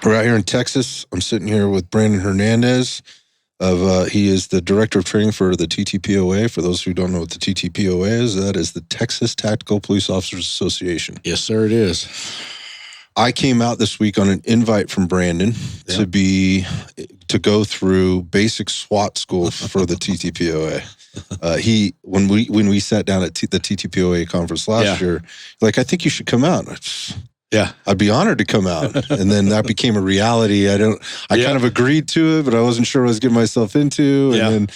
We're out here in Texas. I'm sitting here with Brandon Hernandez. He is the director of training for the TTPOA. For those who don't know what the TTPOA is, that is the Texas Tactical Police Officers Association. Yes, sir, it is. I came out this week on an invite from Brandon to go through Basic SWAT School for the TTPOA. When we sat down at the TTPOA conference last year, like, I think you should come out. I'd be honored to come out. And then that became a reality. I kind of agreed to it, but I wasn't sure what I was getting myself into. And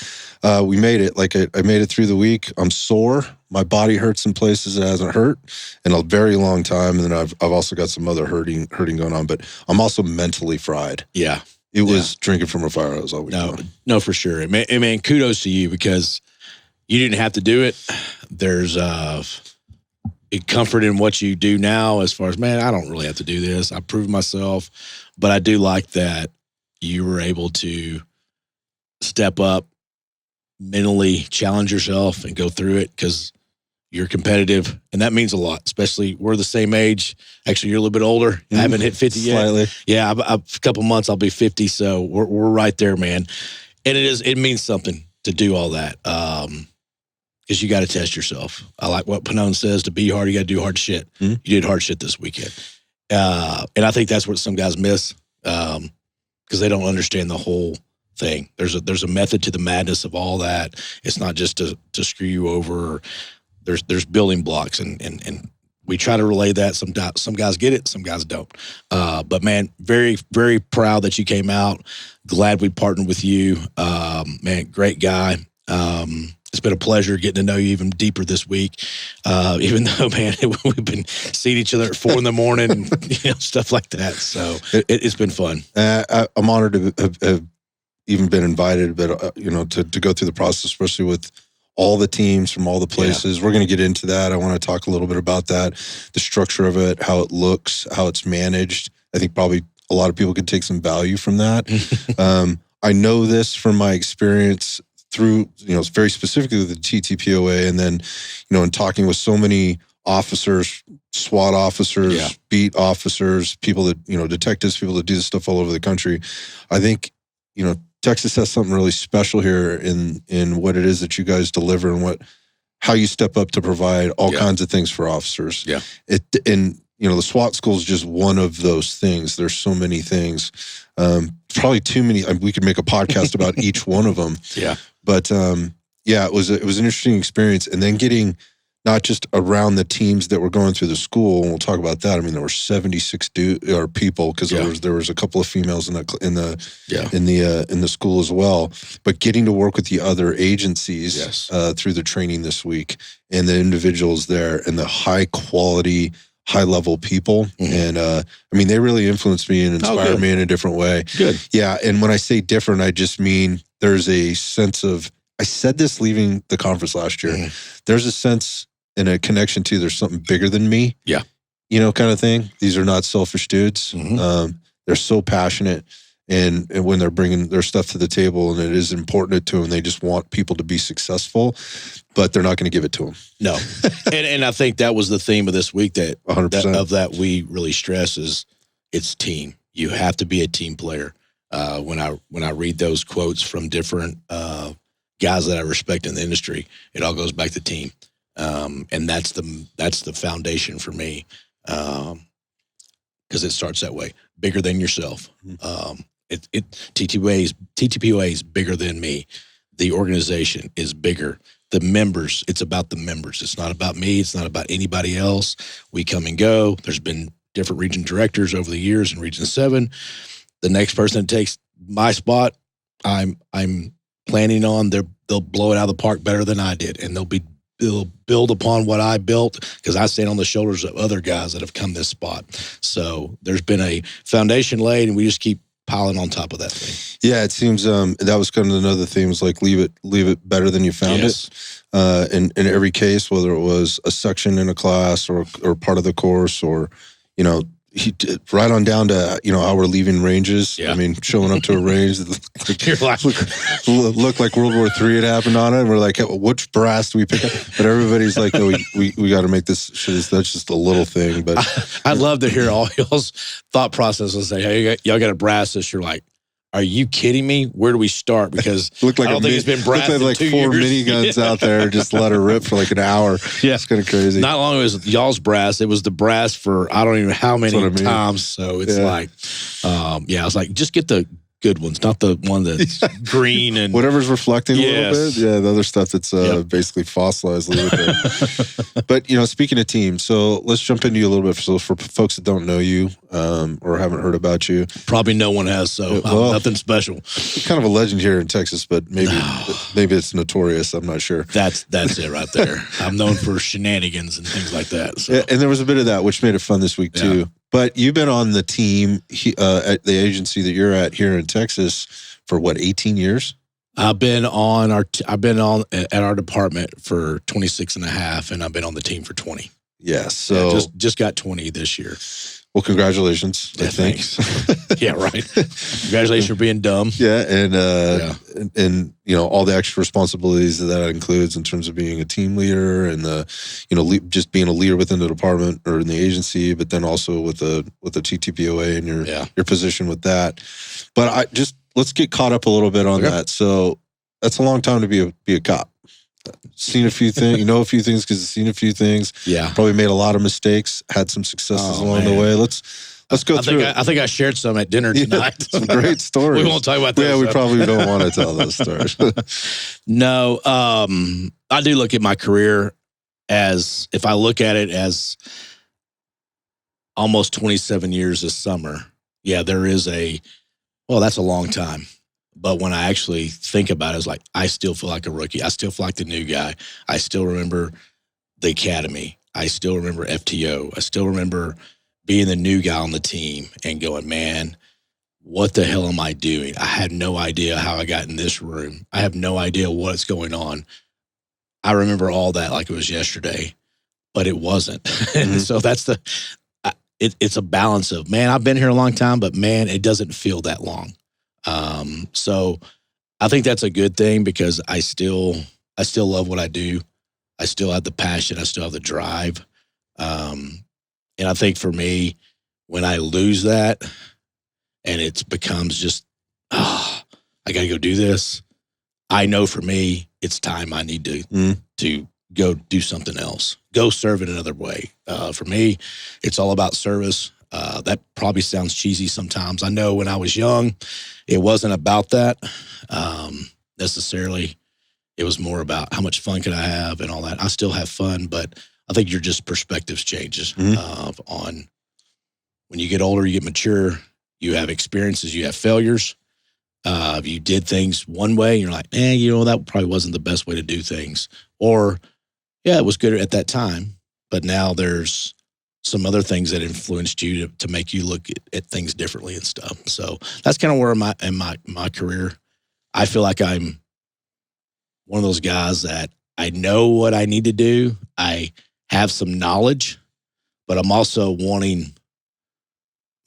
then we made it. Like, I made it through the week. I'm sore. My body hurts in places it hasn't hurt in a very long time. And then I've also got some other hurting going on, but I'm also mentally fried. Yeah. It was drinking from a fire hose all week. No, for sure. Man, kudos to you, because you didn't have to do it. There's comfort in what you do now, as far as, man, I don't really have to do this. I proved myself, but I do like that you were able to step up, mentally challenge yourself and go through it, because you're competitive, and that means a lot, especially we're the same age. Actually, you're a little bit older. I haven't hit 50 yet. Slightly. Yeah, a couple months I'll be 50, so we're right there, man. And it means something to do all that, because you got to test yourself. I like what Panone says, to be hard, you got to do hard shit. Mm-hmm. You did hard shit this weekend. And I think that's what some guys miss, because they don't understand the whole thing. There's a method to the madness of all that. It's not just to screw you over. There's building blocks, and we try to relay that. Some guys get it, some guys don't. But man, very, very proud that you came out. Glad we partnered with you. Man, great guy. It's been a pleasure getting to know you even deeper this week. Even though, man, we've been seeing each other at 4 a.m, and stuff like that. So it's been fun. I'm honored to have even been invited, but to go through the process, especially with all the teams from all the places. We're going to get into that. I want to talk a little bit about that, the structure of it, how it looks, how it's managed. I think probably a lot of people could take some value from that. I know this from my experience through, very specifically with the TTPOA, and then, in talking with so many officers, SWAT officers, beat officers, people that, detectives, people that do this stuff all over the country. I think, Texas has something really special here in what it is that you guys deliver, and how you step up to provide all kinds of things for officers. Yeah. The SWAT school is just one of those things. There's so many things. Probably too many. We could make a podcast about each one of them. Yeah. But it was an interesting experience, and then getting not just around the teams that were going through the school, and we'll talk about that. I mean, there were 76 people, because there was a couple of females in the school as well. But getting to work with the other agencies through the training this week, and the individuals there, and the high quality, high level people, and they really influenced me and inspired me in a different way. Good. Yeah, and when I say different, I just mean there's a sense of. I said this leaving the conference last year. There's a sense and a connection to there's something bigger than me. Yeah. Kind of thing. These are not selfish dudes. They're so passionate, and when they're bringing their stuff to the table, and it is important to them, they just want people to be successful, but they're not going to give it to them. No. and I think that was the theme of this week, that 100%. That we really stress is it's team. You have to be a team player. When I read those quotes from different guys that I respect in the industry, it all goes back to team. And that's the foundation for me, because it starts that way. Bigger than yourself. TTPOA is bigger than me. The organization is bigger. The members, it's about the members. It's not about me. It's not about anybody else. We come and go. There's been different region directors over the years in Region 7. The next person that takes my spot, I'm planning on they'll blow it out of the park better than I did, and they'll build upon what I built, because I stand on the shoulders of other guys that have come this spot. So there's been a foundation laid, and we just keep piling on top of that thing. Yeah, it seems that was kind of another theme, was like leave it better than you found it. In every case, whether it was a section in a class or part of the course, or he did, right on down to, how we're leaving ranges. Yeah. I mean, showing up to a range You're like, looked like World War III had happened on it. And we're like, which brass do we pick up? But everybody's like, oh, we got to make this shit. That's just a little thing. But I'd love to hear all y'all's thought process and say, hey, y'all got to brass this. You're like, are you kidding me? Where do we start? Because looked like I don't think it's been brassed in like 2 4 years. miniguns out there, just let her rip for like an hour. Yeah. It's kind of crazy. Not long as y'all's brass, it was the brass for I don't even know how many times. So it's like, I was like, just get the good ones, not the one that's green and whatever's reflecting a little bit. Yeah, the other stuff that's basically fossilized a little bit. But speaking of teams, so let's jump into you a little bit. So for folks that don't know you or haven't heard about you, probably no one has. So I'm nothing special. You're kind of a legend here in Texas, but maybe it's notorious. I'm not sure. That's it right there. I'm known for shenanigans and things like that. So. And there was a bit of that, which made it fun this week too. But you've been on the team at the agency that you're at here in Texas for what, 18 years? I've been on at our department for 26 and a half, and I've been on the team for 20. Yeah, so just got 20 this year. Well, congratulations. Yeah, I think. Thanks. Yeah, right. Congratulations for being dumb. Yeah, and all the extra responsibilities that includes in terms of being a team leader and just being a leader within the department or in the agency, but then also with the TTPOA and your position with that. But let's get caught up a little bit on that. So that's a long time to be a cop. Seen a few things, a few things because you've seen a few things. Yeah, probably made a lot of mistakes, had some successes along the way. Let's go through it. I think I shared some at dinner tonight. Some great stories. We won't talk about that. Yeah, we probably don't want to tell those stories. No, I do look at my career as, if I look at it as almost 27 years this summer. Yeah, there is that's a long time. But when I actually think about it, it's like, I still feel like a rookie. I still feel like the new guy. I still remember the academy. I still remember FTO. I still remember being the new guy on the team and going, man, what the hell am I doing? I had no idea how I got in this room. I have no idea what's going on. I remember all that like it was yesterday, but it wasn't. Mm-hmm. And so that's it's a balance of, man, I've been here a long time, but man, it doesn't feel that long. So I think that's a good thing because I still love what I do. I still have the passion. I still have the drive. And I think for me, when I lose that and it becomes just, I got to go do this. I know for me, it's time I need to go do something else, go serve in another way. For me, it's all about service. That probably sounds cheesy sometimes. I know when I was young, it wasn't about that necessarily. It was more about how much fun could I have and all that. I still have fun, but I think your just perspectives changes on when you get older, you get mature, you have experiences, you have failures. You did things one way, you're like, that probably wasn't the best way to do things. Or, it was good at that time, but now there's some other things that influenced you to make you look at things differently and stuff. So that's kind of where in my career, I feel like I'm one of those guys that I know what I need to do. I have some knowledge, but I'm also wanting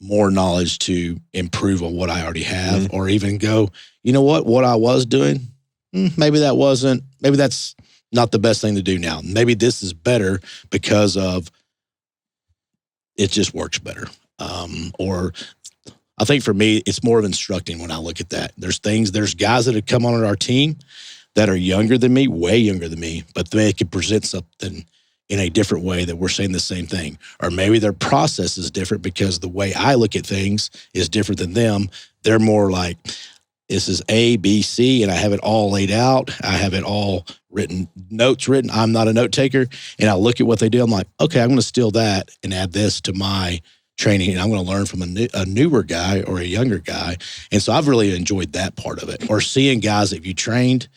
more knowledge to improve on what I already have, or even go, what I was doing, maybe that's not the best thing to do now. Maybe this is better because of it just works better. Or I think for me, it's more of instructing when I look at that. There's guys that have come on our team that are younger than me, way younger than me, but they can present something in a different way that we're saying the same thing. Or maybe their process is different because the way I look at things is different than them. They're more like, this is A, B, C, and I have it all laid out. I have it all notes written. I'm not a note taker. And I look at what they do. I'm like, okay, I'm going to steal that and add this to my training. And I'm going to learn from a newer guy or a younger guy. And so I've really enjoyed that part of it. Or seeing guys that you trained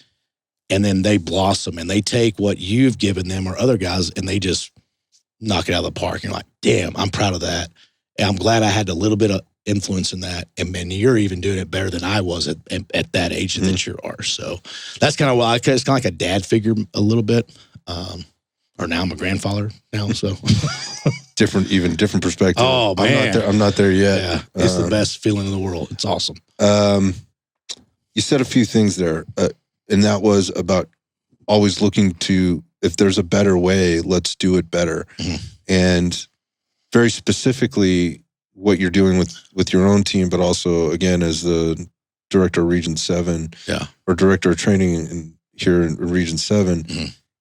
and then they blossom and they take what you've given them or other guys and they just knock it out of the park. And you're like, damn, I'm proud of that. And I'm glad I had a little bit of influence in that. And man, you're even doing it better than I was at that age that you are. So that's kind of why it's kind of like a dad figure a little bit. Or now I'm a grandfather now. So different perspective. Oh, man. I'm not there yet. Yeah, it's the best feeling in the world. It's awesome. You said a few things there, and that was about always looking to, if there's a better way, let's do it better. Mm-hmm. And very specifically, what you're doing with your own team, but also, again, as the director of Region 7, or director of training here in Region 7,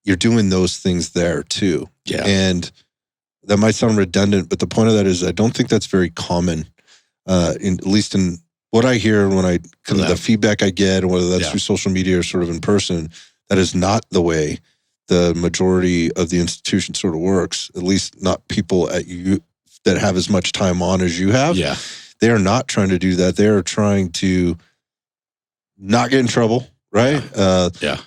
you're doing those things there too. Yeah. And that might sound redundant, but the point of that is I don't think that's very common, at least in what I hear when I kind of the feedback I get, and whether that's through social media or sort of in person. That is not the way the majority of the institution sort of works, at least not people at you that have as much time on as you have. Yeah. They are not trying to do that. They are trying to not get in trouble, right?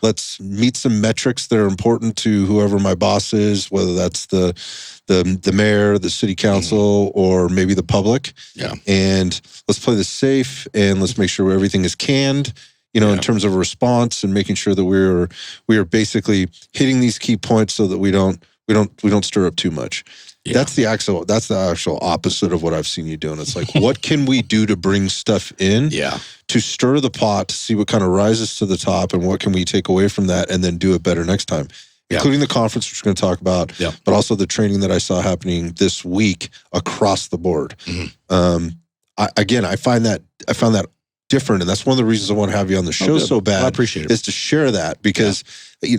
Let's meet some metrics that are important to whoever my boss is, whether that's the mayor, the city council, or maybe the public. Yeah. And let's play this safe, and let's make sure everything is canned, in terms of response, and making sure that we are basically hitting these key points so that we don't stir up too much. Yeah. That's the actual opposite of what I've seen you doing. It's like, what can we do to bring stuff in to stir the pot, to see what kind of rises to the top, and what can we take away from that, and then do it better next time, including the conference, which we're going to talk about, but also the training that I saw happening this week across the board. I found that different, and that's one of the reasons I want to have you on the show so bad. I appreciate it. Is to share that, because I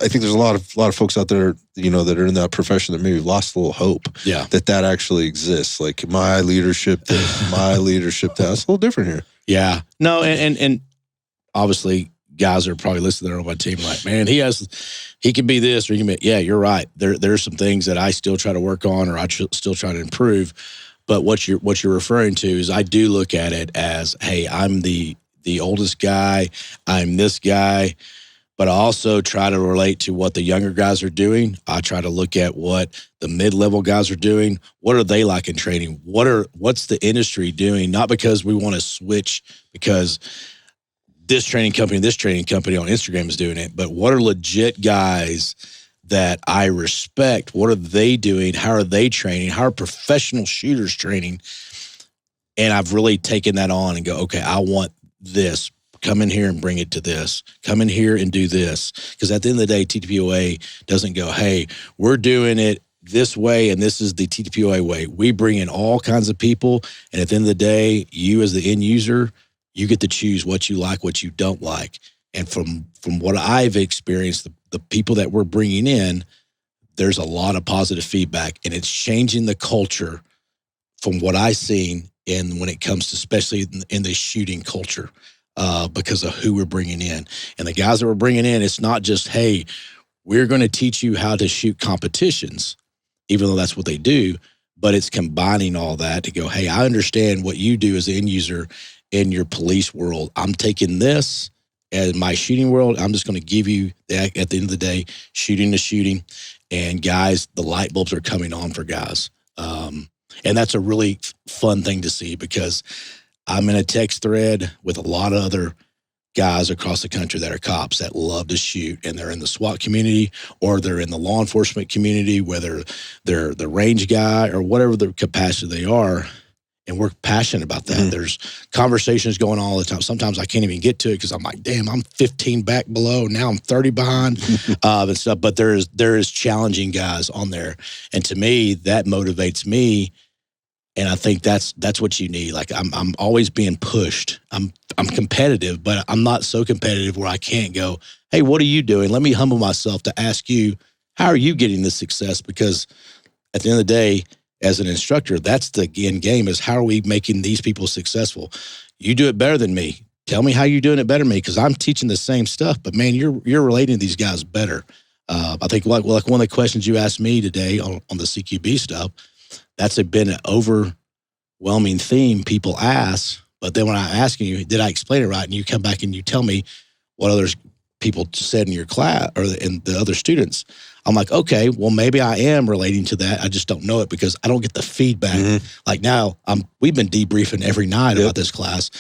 think there's a lot of folks out there, that are in that profession that maybe lost a little hope that actually exists. Like, my leadership this, my leadership that. It's a little different here. Yeah. No, and obviously guys are probably listening there on my team like, man, he can be this, or he can be, you're right. There's some things that I still try to work on, or I still try to improve. But what you're referring to is, I do look at it as, hey, I'm the oldest guy, I'm this guy, but I also try to relate to what the younger guys are doing. I try to look at what the mid-level guys are doing. What are they like in training? What's the industry doing? Not because we want to switch because this training company on Instagram is doing it, but what are legit guys that I respect? What are they doing? How are they training? How are professional shooters training? And I've really taken that on and go, okay, I want this. Come in here and bring it to this. Come in here and do this. Because at the end of the day, TTPOA doesn't go, hey, we're doing it this way, and this is the TTPOA way. We bring in all kinds of people, and at the end of the day, you as the end user, you get to choose what you like, what you don't like. And from what I've experienced, the people that we're bringing in, there's a lot of positive feedback, and it's changing the culture from what I've seen. And when it comes to, especially in the shooting culture, because of who we're bringing in. And the guys that we're bringing in, it's not just, hey, we're going to teach you how to shoot competitions, even though that's what they do, but it's combining all that to go, hey, I understand what you do as an end user in your police world. I'm taking this as my shooting world. I'm just going to give you that at the end of the day, shooting to shooting. And guys, the light bulbs are coming on for guys. And that's a really fun thing to see, because I'm in a text thread with a lot of other guys across the country that are cops that love to shoot, and they're in the SWAT community, or they're in the law enforcement community, whether they're the range guy or whatever the capacity they are. And we're passionate about that. There's conversations going on all the time. Sometimes I can't even get to it because I'm like, damn, I'm 15 back below. Now I'm 30 behind and stuff. But there is challenging guys on there. And to me, that motivates me. And I think that's what you need. Like, I'm always being pushed. I'm competitive, but I'm not so competitive where I can't go, hey, what are you doing? Let me humble myself to ask you, how are you getting this success? Because at the end of the day, as an instructor, that's the end game, is how are we making these people successful? You do it better than me. Tell me how you're doing it better than me, because I'm teaching the same stuff, but man, you're relating to these guys better. I think like one of the questions you asked me today on the CQB stuff, that's been an overwhelming theme people ask. But then when I'm asking you, did I explain it right? And you come back and you tell me what other people said in your class or in the other students. I'm like, okay, well, maybe I am relating to that. I just don't know it because I don't get the feedback. Like now, we've been debriefing every night about this class.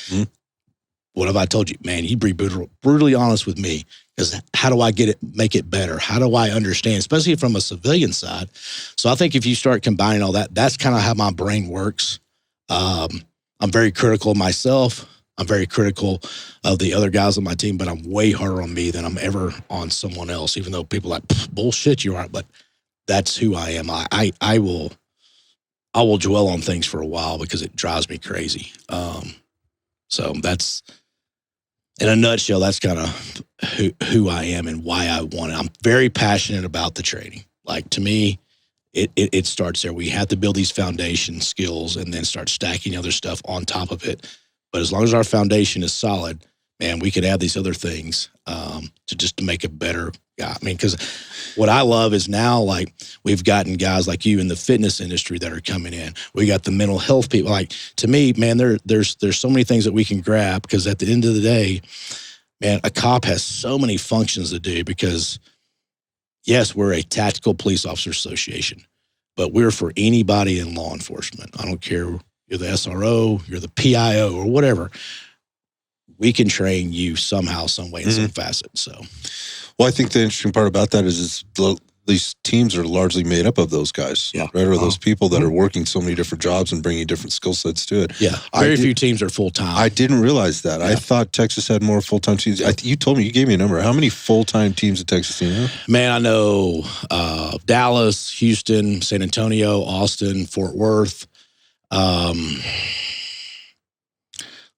what have I told you? Man, you be brutally honest with me, because how do I make it better? How do I understand, especially from a civilian side? So I think if you start combining all that, that's kind of how my brain works. I'm very critical of myself. I'm very critical of the other guys on my team, but I'm way harder on me than I'm ever on someone else, even though people are like, bullshit, you aren't. But that's who I am. I will dwell on things for a while because it drives me crazy. So that's, in a nutshell, that's kind of who I am and why I want it. I'm very passionate about the training. Like, to me, it starts there. We have to build these foundation skills and then start stacking other stuff on top of it. But as long as our foundation is solid, man, we could add these other things to make a better guy. I mean, because what I love is now, like, we've gotten guys like you in the fitness industry that are coming in. We got the mental health people. Like, to me, man, there's so many things that we can grab, because at the end of the day, man, a cop has so many functions to do, because yes, we're a tactical police officer association, but we're for anybody in law enforcement. I don't care. You're the SRO, you're the PIO, or whatever. We can train you somehow, some way, in some facet. So, well, I think the interesting part about that is these teams are largely made up of those guys, right? Or those people that are working so many different jobs and bringing different skill sets to it. Yeah, very few teams are full-time. I didn't realize that. Yeah. I thought Texas had more full-time teams. You told me, you gave me a number. How many full-time teams at Texas do you know? Man, I know Dallas, Houston, San Antonio, Austin, Fort Worth.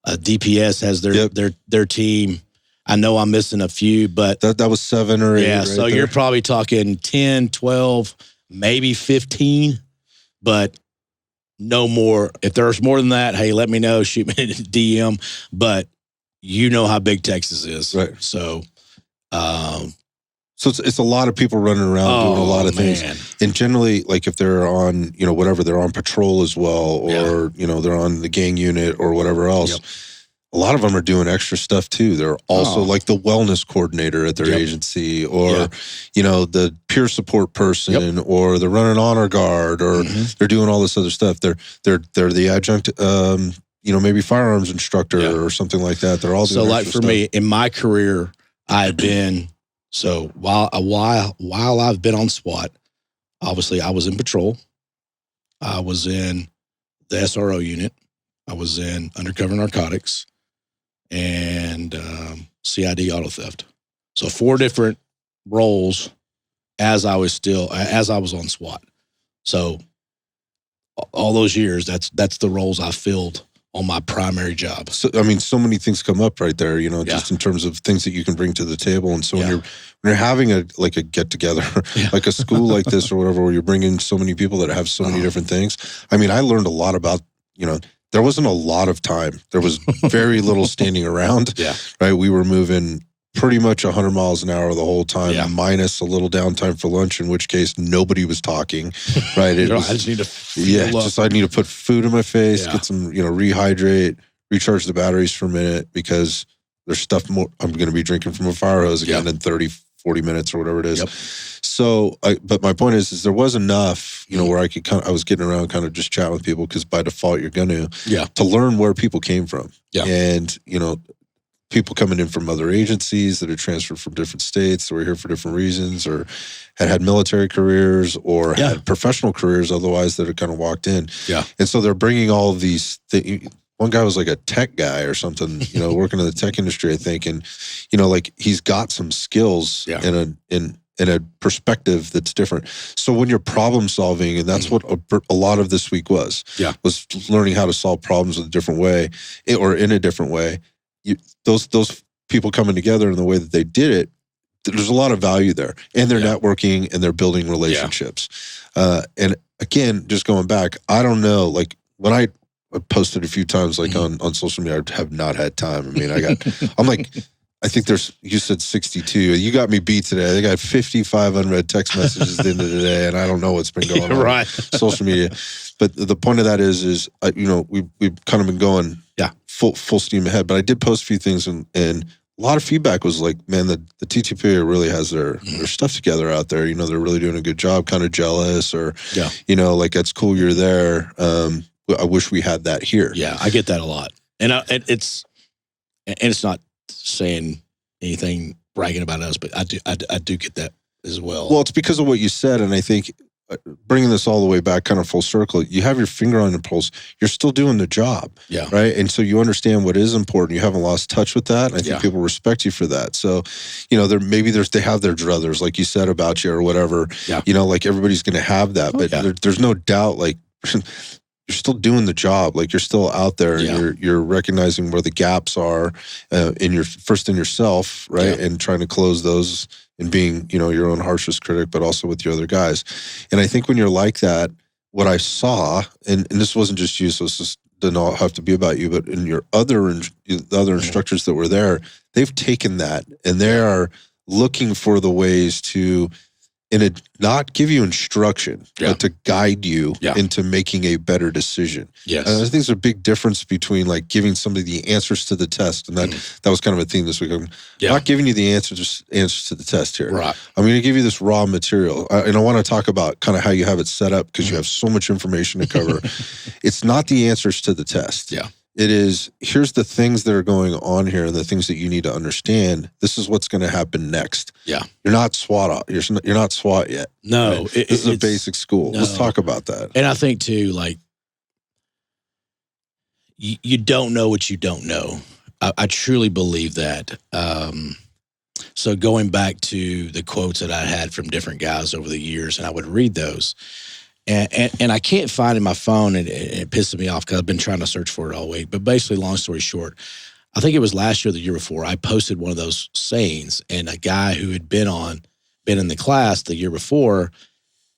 DPS has their team. I know I'm missing a few, but that was 7 or 8. Yeah, so you're probably talking 10, 12, maybe 15, but no more. If there's more than that, hey, let me know. Shoot me a DM. But you know how big Texas is, right? So, so it's a lot of people running around doing a lot of things. And generally, like, if they're on, whatever, they're on patrol as well, or, they're on the gang unit or whatever else. Yep. A lot of them are doing extra stuff too. They're also like the wellness coordinator at their agency, or, the peer support person, or they're running honor guard, or they're doing all this other stuff. They're the adjunct, maybe firearms instructor or something like that. They're all doing so, like, for me, in my career, I've been, so while I've been on SWAT, obviously I was in patrol. I was in the SRO unit. I was in undercover narcotics and CID auto theft. So 4 different roles as I was on SWAT. So all those years, that's the roles I filled on my primary job. So, I mean, so many things come up right there, just in terms of things that you can bring to the table. And so when you're having a get together, like a school like this or whatever, where you're bringing so many people that have so many different things. I mean, I learned a lot about, there wasn't a lot of time. There was very little standing around, right? We were moving pretty much 100 miles an hour the whole time, minus a little downtime for lunch, in which case nobody was talking, right? I just need to I need to put food in my face, get some, rehydrate, recharge the batteries for a minute, because there's stuff more I'm going to be drinking from a fire hose again in 30, 40 minutes or whatever it is. So, but my point is there was enough, where I was getting around kind of just chatting with people, because by default you're going to learn where people came from. And, people coming in from other agencies that are transferred from different states, that were here for different reasons, or had military careers, or had professional careers otherwise, that had kind of walked in. And so they're bringing all of these things. One guy was like a tech guy or something, working in the tech industry, I think. And, like, he's got some skills in a perspective that's different. So when you're problem solving, and that's what a lot of this week was learning how to solve problems in a different way, or in a different way. Those people coming together in the way that they did it, there's a lot of value there, and they're networking and they're building relationships. And again, just going back, I don't know, like, when I posted a few times, like on social media, I have not had time. I mean, I'm like, I think you said 62. You got me beat today. I think I had 55 unread text messages at the end of the day, and I don't know what's been going on social media. But the point of that is we've kind of been going full steam ahead. But I did post a few things, and a lot of feedback was like, man, the TTPOA really has their stuff together out there. They're really doing a good job. Kind of jealous, or like, that's cool you're there. I wish we had that here. Yeah, I get that a lot, and And it's not saying anything bragging about us, but I do get that as well. Well, it's because of what you said, and I think bringing this all the way back kind of full circle, you have your finger on the pulse. You're still doing the job, right? And so you understand what is important. You haven't lost touch with that, and I think people respect you for that. So, they have their druthers, like you said about you or whatever. Like everybody's going to have that, but there's no doubt, like you're still doing the job. Like you're still out there, and you're recognizing where the gaps are in yourself, right, and trying to close those. And being, your own harshest critic, but also with your other guys. And I think when you're like that, what I saw, and this wasn't just you, so this did not have to be about you, but in your the other instructors that were there, they've taken that and they are looking for the ways to, not give you instruction, but to guide you into making a better decision. Yes. And I think there's a big difference between like giving somebody the answers to the test, and that was kind of a theme this week. I'm not giving you the answers to the test here. Right. I'm going to give you this raw material, and I want to talk about kind of how you have it set up because you have so much information to cover. It's not the answers to the test. Yeah. It is, here's the things that are going on here and the things that you need to understand. This is what's going to happen next. Yeah. You're not SWAT. You're not SWAT yet. No. Right? This is a basic school. No. Let's talk about that. And I think, too, like, you don't know what you don't know. I truly believe that. So going back to the quotes that I had from different guys over the years, and I would read those. And I can't find it in my phone, and it pisses me off because I've been trying to search for it all week. But basically, long story short, I think it was last year or the year before, I posted one of those sayings, and a guy who had been in the class the year before,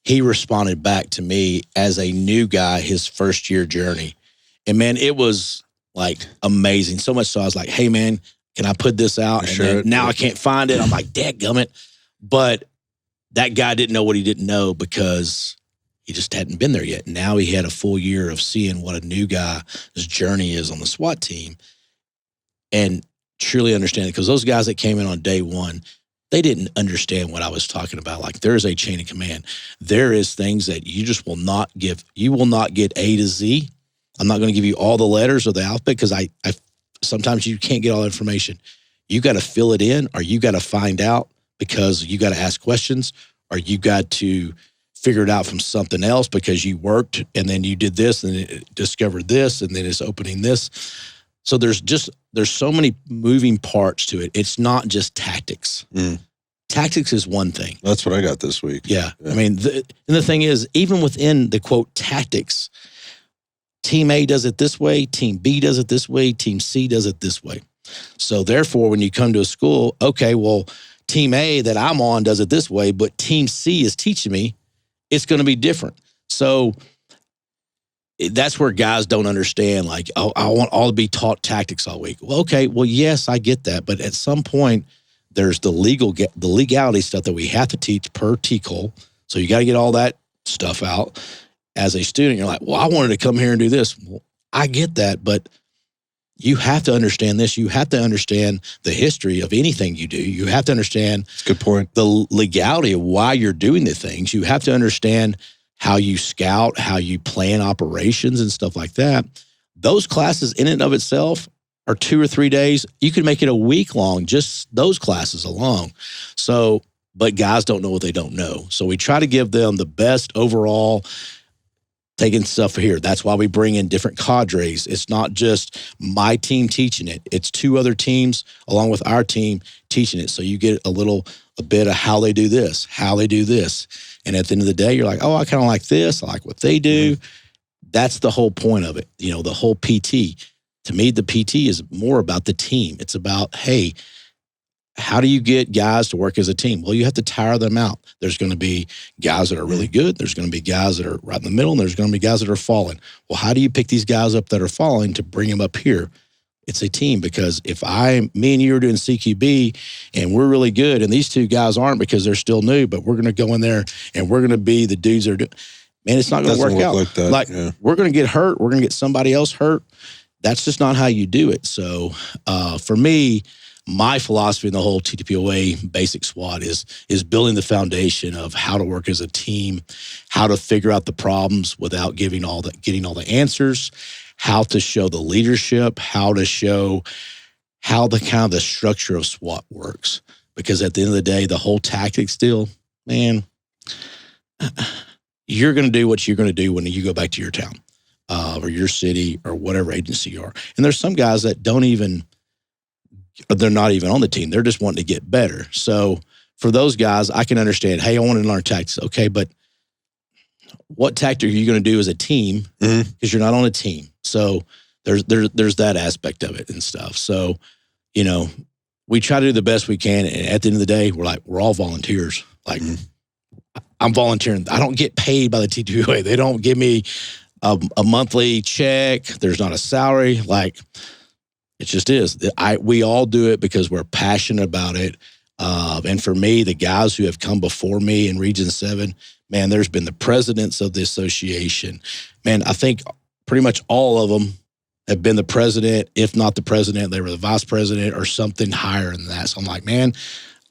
he responded back to me as a new guy, his first year journey. And man, it was like amazing. So much so I was like, hey man, can I put this out? And then now I can't find it. I'm like, dadgummit. But that guy didn't know what he didn't know because he just hadn't been there yet. Now he had a full year of seeing what a new guy's journey is on the SWAT team and truly understand it. Because those guys that came in on day one, they didn't understand what I was talking about. Like there is a chain of command. There is things that you just will not give. You will not get A to Z. I'm not going to give you all the letters of the alphabet because I sometimes you can't get all the information. You got to fill it in, or you got to find out because you got to ask questions, or you got to figure it out from something else because you worked and then you did this and it discovered this and then it's opening this. So there's so many moving parts to it. It's not just tactics. Tactics is one thing. That's what I got this week. Yeah. I mean, and the thing is, even within the quote tactics, Team A does it this way, Team B does it this way, Team C does it this way. So therefore, when you come to a school, okay, well, Team A that I'm on does it this way, but Team C is teaching me, it's going to be different. So that's where guys don't understand, like, oh, I want all to be taught tactics all week. Well, okay, well, yes, I get that. But at some point, there's the legality stuff that we have to teach per TCOL. So you got to get all that stuff out. As a student, you're like, well, I wanted to come here and do this. Well, I get that, but you have to understand this. You have to understand the history of anything you do. You have to understand good point. The legality of why you're doing the things. You have to understand how you scout, how you plan operations and stuff like that. Those classes in and of itself are 2 or 3 days. You can make it a week long, just those classes alone. So, but guys don't know what they don't know. So we try to give them the best overall taking stuff here. That's why we bring in different cadres. It's not just my team teaching it. It's 2 other teams along with our team teaching it. So you get a bit of how they do this, how they do this. And at the end of the day, you're like, oh, I kind of like this. I like what they do. That's the whole point of it. You know, the whole PT. To me, the PT is more about the team. It's about, hey, how do you get guys to work as a team? Well, you have to tire them out. There's going to be guys that are really good. There's going to be guys that are right in the middle, and there's going to be guys that are falling. Well, how do you pick these guys up that are falling to bring them up here? It's a team, because if me and you are doing CQB and we're really good and these 2 guys aren't because they're still new, but we're going to go in there and we're going to be the dudes that are doing, man, it's not going to work out. Like that. We're going to get hurt. We're going to get somebody else hurt. That's just not how you do it. So for me, my philosophy in the whole TTPOA Basic SWAT is building the foundation of how to work as a team, how to figure out the problems without getting all the answers, how to show the leadership, how to show how the structure of SWAT works. Because at the end of the day, the whole tactics deal, man, you're going to do what you're going to do when you go back to your town or your city or whatever agency you are. And there's some guys that they're not even on the team. They're just wanting to get better. So for those guys, I can understand, hey, I want to learn tactics. Okay, but what tactic are you going to do as a team? Because you're not on a team. So there's that aspect of it and stuff. So, we try to do the best we can. And at the end of the day, we're all volunteers. Like, I'm volunteering. I don't get paid by the TTPOA. They don't give me a monthly check. There's not a salary. Like, it just is. We all do it because we're passionate about it. And for me, the guys who have come before me in Region 7, man, there's been the presidents of the association. Man, I think pretty much all of them have been the president. If not the president, they were the vice president or something higher than that. So I'm like, man,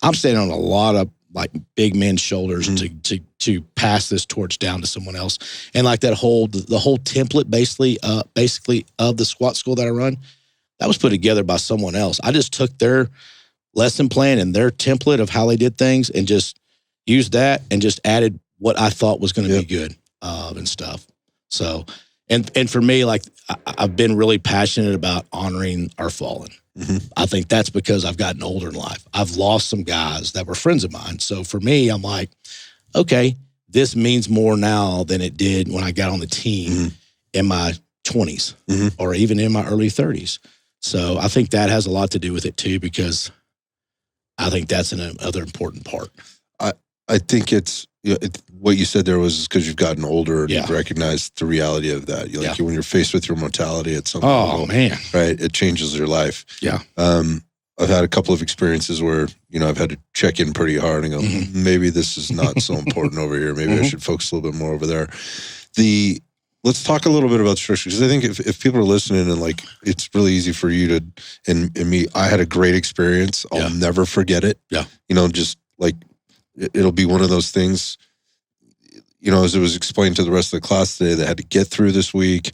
I'm standing on a lot of like big men's shoulders to pass this torch down to someone else. And like the whole template basically of the SWAT school that I run, that was put together by someone else. I just took their lesson plan and their template of how they did things and just used that and just added what I thought was going to be good and stuff. So, and for me, like I've been really passionate about honoring our fallen. I think that's because I've gotten older in life. I've lost some guys that were friends of mine. So for me, I'm like, okay, this means more now than it did when I got on the team in my 20s or even in my early 30s. So I think that has a lot to do with it too, because I think that's another important part. I think it's what you said there was because you've gotten older and you've recognized the reality of that. When you're faced with your mortality at some level, man, right, it changes your life. Yeah. I've had a couple of experiences where I've had to check in pretty hard and go, maybe this is not so important over here. Maybe I should focus a little bit more over there. Let's talk a little bit about structure, because I think if people are listening and like, it's really easy for you to, and me, I had a great experience. I'll never forget it. Yeah. Just like, it'll be one of those things, as it was explained to the rest of the class today, they had to get through this week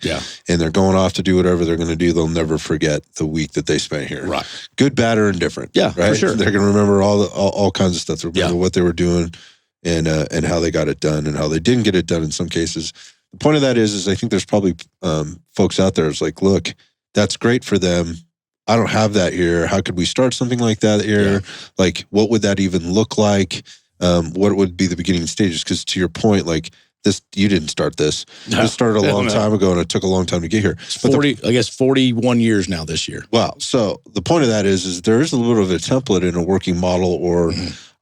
and they're going off to do whatever they're going to do. They'll never forget the week that they spent here. Right. Good, bad, or indifferent. Yeah, right? For sure. They're going to remember all kinds of stuff. They'll remember what they were doing and how they got it done and how they didn't get it done in some cases. The point of that is I think there's probably folks out there. It's like, look, that's great for them. I don't have that here. How could we start something like that here? Yeah. Like, what would that even look like? What would be the beginning stages? Because to your point, like this, you didn't start this. No, this started a long time ago, and it took a long time to get here. It's 41 years now this year. Wow. So the point of that is there is a little bit of a template in a working model, or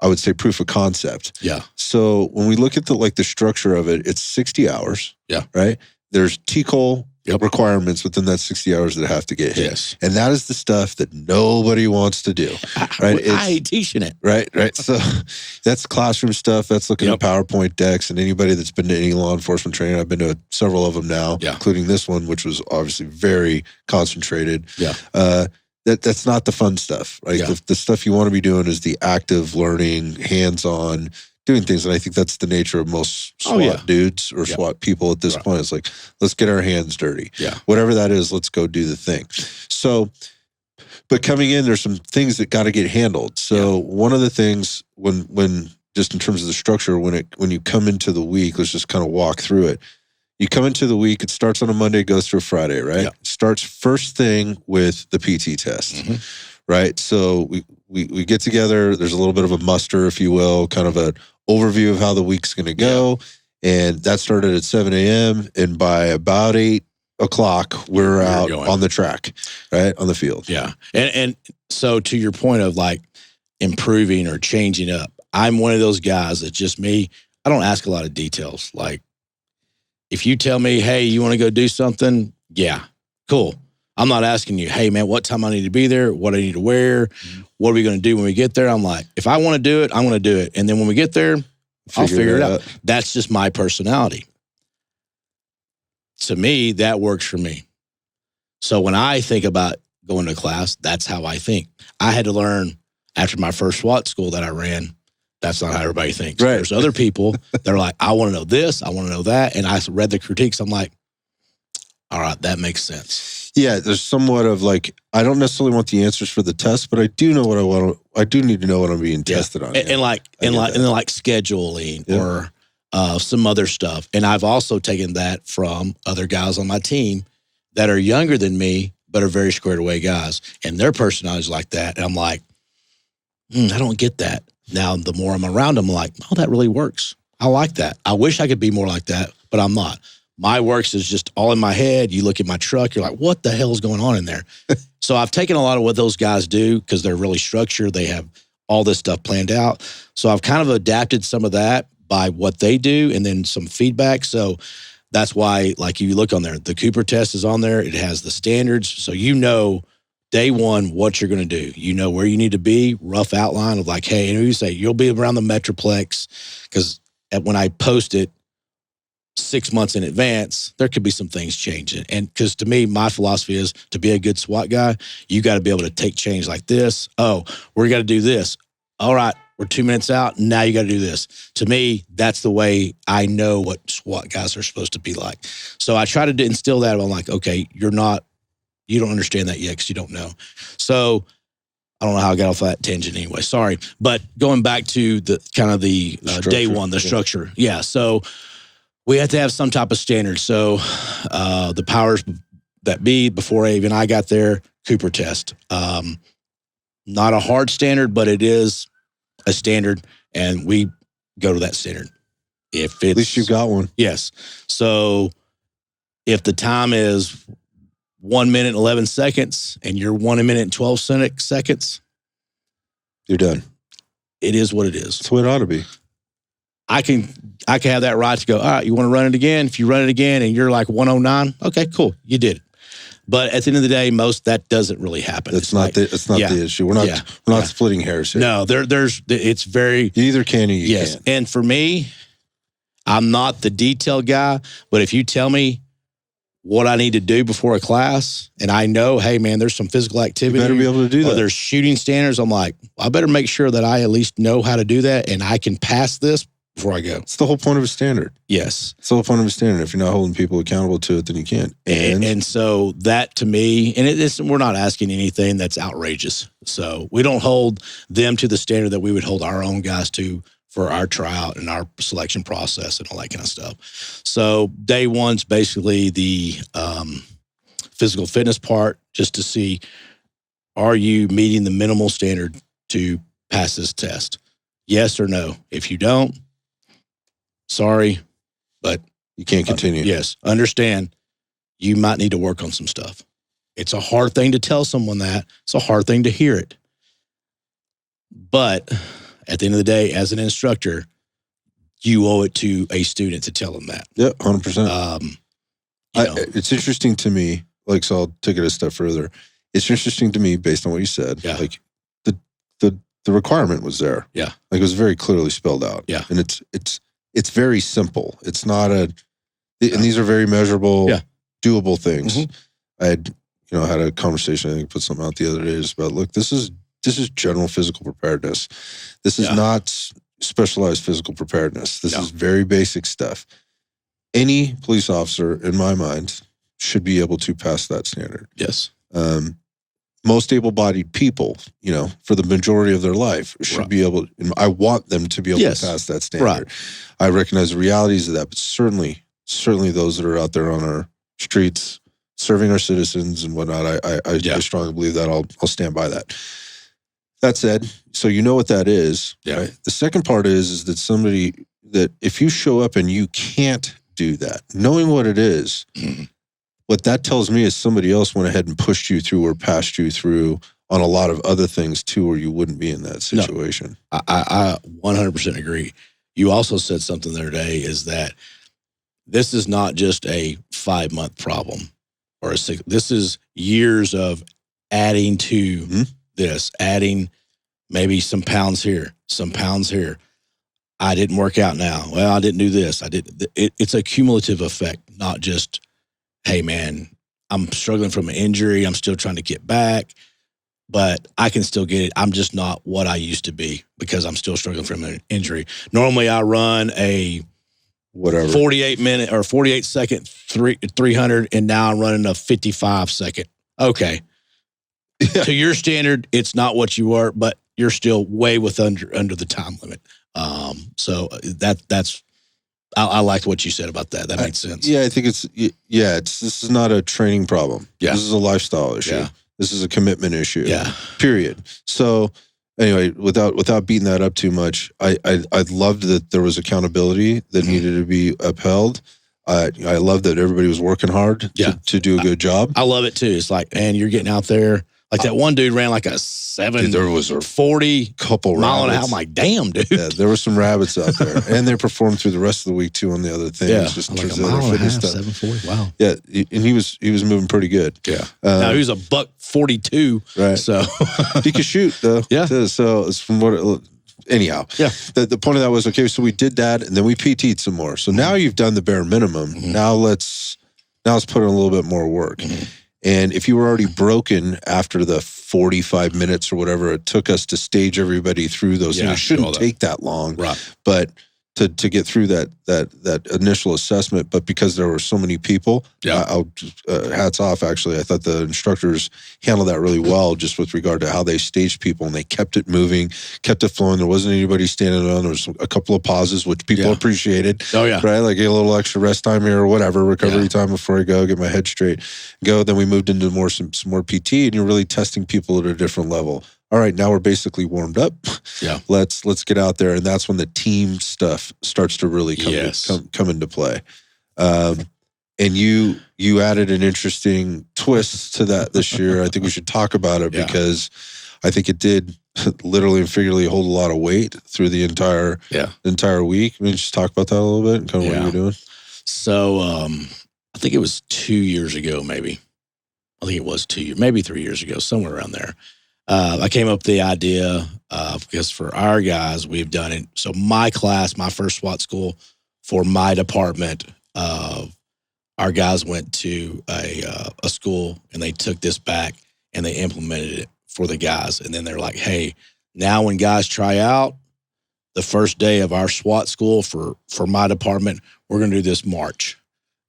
I would say proof of concept. Yeah. So when we look at the structure of it, it's 60 hours. Yeah. Right. There's TCOL requirements within that 60 hours that have to get hit. Yes. And that is the stuff that nobody wants to do. Right? I hate teaching it. Right. So that's classroom stuff. That's looking at PowerPoint decks. And anybody that's been to any law enforcement training, I've been to several of them now, including this one, which was obviously very concentrated. Yeah. That's not the fun stuff. Right. Yeah. The stuff you want to be doing is the active learning, hands-on, doing things. And I think that's the nature of most SWAT dudes or SWAT people at this point. It's like, let's get our hands dirty. Yeah. Whatever that is, let's go do the thing. So, but coming in, there's some things that got to get handled. So one of the things when just in terms of the structure, when you come into the week, let's just kind of walk through it. You come into the week, it starts on a Monday, goes through Friday, right? Yeah. It starts first thing with the PT test. Right. So we get together. There's a little bit of a muster, if you will, kind of an overview of how the week's going to go. And that started at 7 a.m. And by about 8 o'clock, we're out on the track, right? On the field. Yeah. And so to your point of like improving or changing up, I'm one of those guys that just me, I don't ask a lot of details. Like if you tell me, hey, you want to go do something? Yeah, cool. I'm not asking you, hey, man, what time I need to be there, what I need to wear, what are we going to do when we get there? I'm like, if I want to do it, I'm going to do it. And then when we get there, I'll figure it out. That's just my personality. To me, that works for me. So when I think about going to class, that's how I think. I had to learn after my first SWAT school that I ran, that's not how everybody thinks. Right. There's other people that are like, I want to know this, I want to know that. And I read the critiques. I'm like, All right, that makes sense. Yeah, there's somewhat of like, I don't necessarily want the answers for the test, but I do know what I want. I do need to know what I'm being tested on. And then like scheduling or some other stuff. And I've also taken that from other guys on my team that are younger than me, but are very squared away guys. And their personality's like that. And I'm like, I don't get that. Now, the more I'm around them, I'm like, oh, that really works. I like that. I wish I could be more like that, but I'm not. My works is just all in my head. You look at my truck, you're like, what the hell is going on in there? So I've taken a lot of what those guys do because they're really structured. They have all this stuff planned out. So I've kind of adapted some of that by what they do and then some feedback. So that's why, like, you look on there, the Cooper test is on there. It has the standards. So you know day one what you're going to do. You know where you need to be, rough outline of like, hey, and you say you'll be around the Metroplex because when I post it 6 months in advance, there could be some things changing. And because to me, my philosophy is to be a good SWAT guy, you got to be able to take change like this. Oh, we're got to do this. All right, we're 2 minutes out. Now you got to do this. To me, that's the way I know what SWAT guys are supposed to be like. So I try to instill that. I'm like, okay, you don't understand that yet because you don't know. So I don't know how I got off that tangent anyway. Sorry. But going back to the kind of the day one, the structure. Yeah. So we have to have some type of standard. So the powers that be, before even I got there, Cooper test. Not a hard standard, but it is a standard, and we go to that standard. If it's, At least you got one. Yes. So if the time is 1 minute and 11 seconds and you're 1 minute and 12 seconds, you're done. It is what it is. That's what it ought to be. I can have that right to go, all right, you want to run it again? If you run it again and you're like 109, okay, cool, you did it. But at the end of the day, that doesn't really happen. It's not the issue. We're not splitting hairs here. No, it's very. You either can or you can't. And for me, I'm not the detail guy, but if you tell me what I need to do before a class, and I know, hey man, there's some physical activity. You better be able to do that. Or there's shooting standards. I'm like, I better make sure that I at least know how to do that and I can pass this before I go. It's the whole point of a standard. Yes. It's the whole point of a standard. If you're not holding people accountable to it, then you can't. And so that to me, and we're not asking anything that's outrageous. So we don't hold them to the standard that we would hold our own guys to for our tryout and our selection process and all that kind of stuff. So day one's basically the physical fitness part, just to see, are you meeting the minimal standard to pass this test? Yes or no. If you don't, sorry, but you can't continue. Yes. Understand, you might need to work on some stuff. It's a hard thing to tell someone that. It's a hard thing to hear it. But at the end of the day, as an instructor, you owe it to a student to tell them that. Yeah, 100%. It's interesting to me, so I'll take it a step further. It's interesting to me, based on what you said, like the requirement was there. Yeah. Like it was very clearly spelled out. Yeah. And it's very simple. It's not and these are very measurable, doable things. Mm-hmm. I had a conversation, I think put something out the other day, just about, look, this is general physical preparedness. This is not specialized physical preparedness. This is very basic stuff. Any police officer, in my mind, should be able to pass that standard. Yes. Most able-bodied people, for the majority of their life, should be able. I want them to be able to pass that standard. Right. I recognize the realities of that, but certainly those that are out there on our streets, serving our citizens and whatnot, I strongly believe that. I'll stand by that. That said, so you know what that is. Yeah. Right? The second part is that if you show up and you can't do that, knowing what it is. Mm-hmm. What that tells me is somebody else went ahead and pushed you through or passed you through on a lot of other things too, or you wouldn't be in that situation. No, I 100% agree. You also said something the other day is that this is not just a 5-month problem or a 6. This is years of adding to this, adding maybe some pounds here, some pounds here. I didn't work out now. Well, I didn't do this. It's a cumulative effect, not just, hey, man, I'm struggling from an injury. I'm still trying to get back, but I can still get it. I'm just not what I used to be because I'm still struggling from an injury. Normally, I run a whatever. 48-minute or 48-second 300, and now I'm running a 55-second. Okay. Yeah. To your standard, it's not what you are, but you're still way under the time limit. So that's I liked what you said about that. That made sense. Yeah, I think this is not a training problem. Yeah. This is a lifestyle issue. Yeah. This is a commitment issue. Yeah. Period. So anyway, without beating that up too much, I loved that there was accountability that needed to be upheld. I love that everybody was working hard to do a good job. I love it too. It's like, man, you're getting out there. Like that one dude ran like a 740 couple mile rabbits. and a half. I'm like, damn, dude. Yeah, there were some rabbits out there, and they performed through the rest of the week too on the other things. Yeah, just in like terms a of mile their and a fitness half, stuff. 740. Wow. Yeah, and he was moving pretty good. Yeah. Now he was a $142. Right. So he could shoot though. Yeah. So it's from what. Anyhow, yeah. The point of that was, okay, so we did that, and then we PT'd some more. So now you've done the bare minimum. Now let's put in a little bit more work. And if you were already broken after the 45 minutes or whatever it took us to stage everybody through those things, it shouldn't take that long. Right. But to get through that initial assessment, but because there were so many people, I'll hats off. Actually, I thought the instructors handled that really well, just with regard to how they staged people, and they kept it moving, kept it flowing. There wasn't anybody standing on. There was a couple of pauses, which people appreciated. Oh yeah, right. Like a little extra rest time here or whatever, recovery time before I go, get my head straight, go. Then we moved into some more PT, and you're really testing people at a different level. All right, now we're basically warmed up. Yeah, let's get out there, and that's when the team stuff starts to really come into play. And you added an interesting twist to that this year. I think we should talk about it because I think it did literally and figuratively hold a lot of weight through the entire week. I mean, just talk about that a little bit and kind of what you were doing. So I think it was 2 years ago, maybe. I think it was 2 years, maybe 3 years ago, somewhere around there. I came up with the idea because for our guys, we've done it. So my class, my first SWAT school for my department, our guys went to a school and they took this back and they implemented it for the guys. And then they're like, hey, now when guys try out, the first day of our SWAT school for my department, we're going to do this march.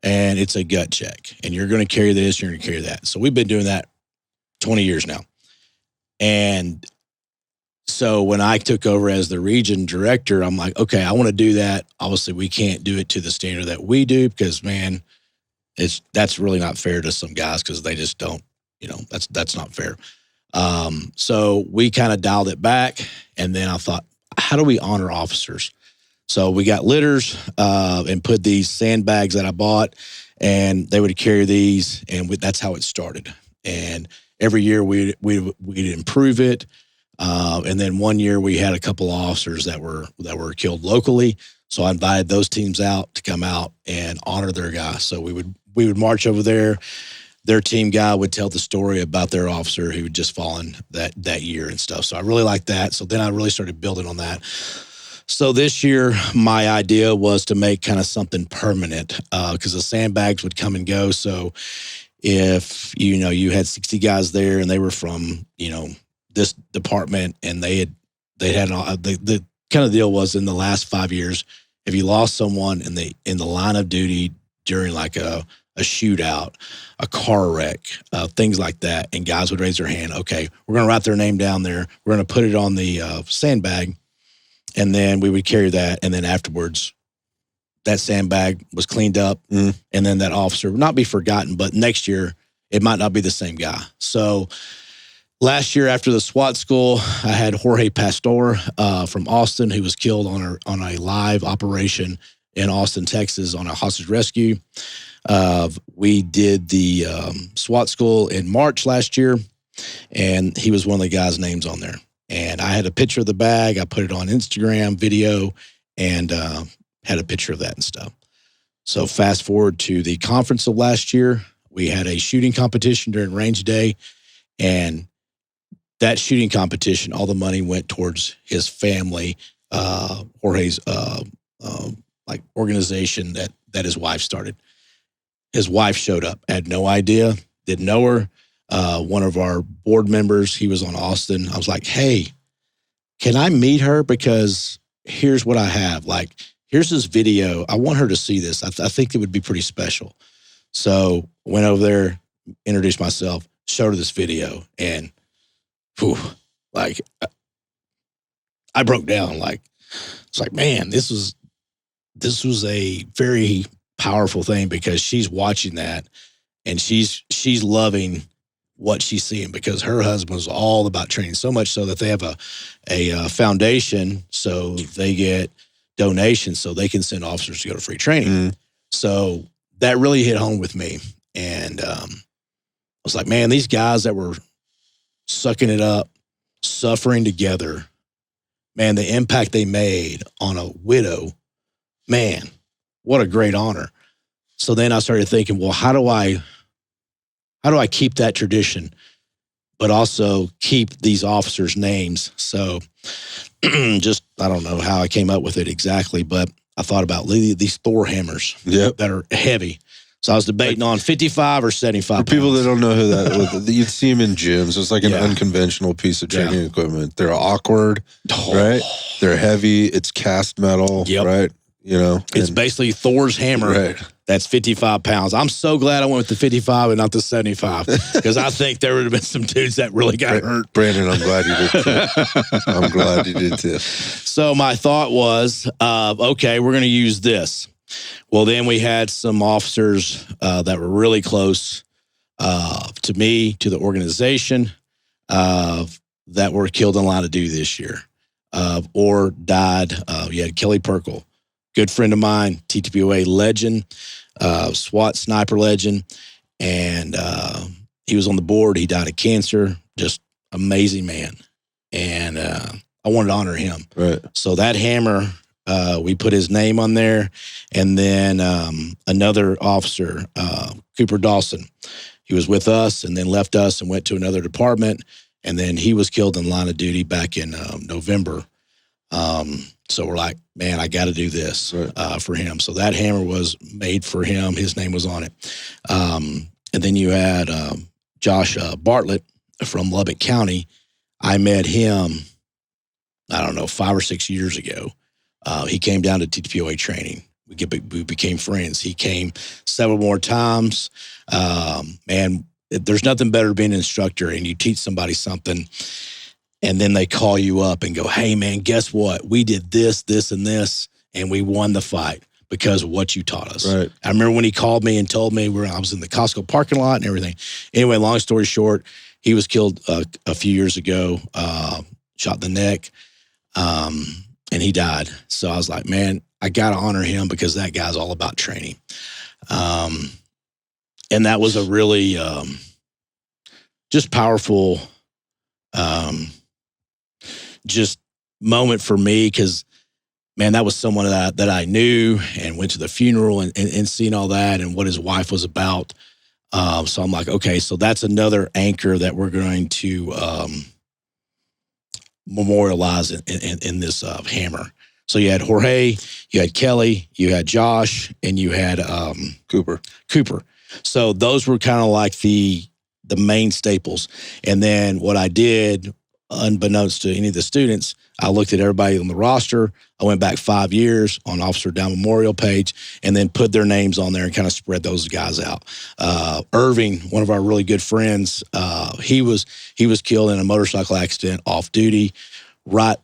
And it's a gut check. And you're going to carry this, you're going to carry that. So we've been doing that 20 years now. And so when I took over as the region director, I'm like, okay, I want to do that. Obviously, we can't do it to the standard that we do because, man, that's really not fair to some guys because they just don't, that's not fair. So we kind of dialed it back, and then I thought, how do we honor officers? So we got litters and put these sandbags that I bought, and they would carry these, and that's how it started. And every year we'd improve it, and then one year we had a couple of officers that were killed locally. So I invited those teams out to come out and honor their guy. So we would march over there. Their team guy would tell the story about their officer who had just fallen that year and stuff. So I really liked that. So then I really started building on that. So this year, my idea was to make kind of something permanent because the sandbags would come and go. So if, you had 60 guys there and they were from, this department and they had the kind of deal was in the last 5 years, if you lost someone in the line of duty during like a shootout, a car wreck, things like that, and guys would raise their hand, okay, we're going to write their name down there. We're going to put it on the sandbag, and then we would carry that, and then afterwards, that sandbag was cleaned up, and then that officer would not be forgotten, but next year, it might not be the same guy. So last year after the SWAT school, I had Jorge Pastor from Austin, who was killed on a live operation in Austin, Texas, on a hostage rescue. We did the SWAT school in March last year, and he was one of the guys' names on there. And I had a picture of the bag. I put it on Instagram video and had a picture of that and stuff. So fast forward to the conference of last year, we had a shooting competition during range day, and that shooting competition, all the money went towards his family, Jorge's like organization that his wife started. His wife showed up, had no idea, didn't know her. One of our board members, he was on Austin. I was like, hey, can I meet her? Because here's what I have. Like, here's this video. I want her to see this. I think it would be pretty special. So went over there, introduced myself, showed her this video, and whew, like I broke down. Like it's like, man, this was a very powerful thing because she's watching that and she's loving what she's seeing because her husband was all about training, so much so that they have a foundation, so they get donations so they can send officers to go to free training. Mm. So that really hit home with me. And I was like, man, these guys that were sucking it up, suffering together, man, the impact they made on a widow, man, what a great honor. So then I started thinking, well, how do I keep that tradition, but also keep these officers' names? So just, I don't know how I came up with it exactly, but I thought about these Thor hammers that are heavy. So I was debating on 55 or 75 For people that don't know who that is, you'd see them in gyms. It's like an unconventional piece of training equipment. They're awkward, right? They're heavy. It's cast metal, right? You know, it's basically Thor's hammer. Right. That's 55 pounds. I'm so glad I went with the 55 and not the 75 because I think there would have been some dudes that really got hurt. Brandon, I'm glad you did too. I'm glad you did too. So my thought was, okay, we're going to use this. Well, then we had some officers that were really close to me, to the organization, that were killed in line of duty this year or died. You had Kelly Perkle, good friend of mine, TTPOA legend, SWAT sniper legend, and he was on the board. He died of cancer. Just amazing man, and I wanted to honor him. Right. So that hammer, we put his name on there, and then another officer, Cooper Dawson, he was with us and then left us and went to another department, and then he was killed in line of duty back in November. So we're like, man, I got to do this for him. So that hammer was made for him. His name was on it. And then you had Josh Bartlett from Lubbock County. I met him, I don't know, 5 or 6 years ago. He came down to TTPOA training. We became friends. He came several more times. Man, there's nothing better than being an instructor and you teach somebody something and then they call you up and go, hey, man, guess what? We did this, this, and this, and we won the fight because of what you taught us. Right. I remember when he called me and told me I was in the Costco parking lot and everything. Anyway, long story short, he was killed a few years ago, shot in the neck, and he died. So I was like, man, I got to honor him because that guy's all about training. And that was a really just powerful just moment for me because, man, that was someone that I knew and went to the funeral and seen all that and what his wife was about. So I'm like, okay, so that's another anchor that we're going to memorialize in this hammer. So you had Jorge, you had Kelly, you had Josh, and you had Cooper. So those were kind of like the main staples. And then what I did, unbeknownst to any of the students, I looked at everybody on the roster. I went back 5 years on Officer Down Memorial page and then put their names on there and kind of spread those guys out. Irving, one of our really good friends, he was killed in a motorcycle accident off duty right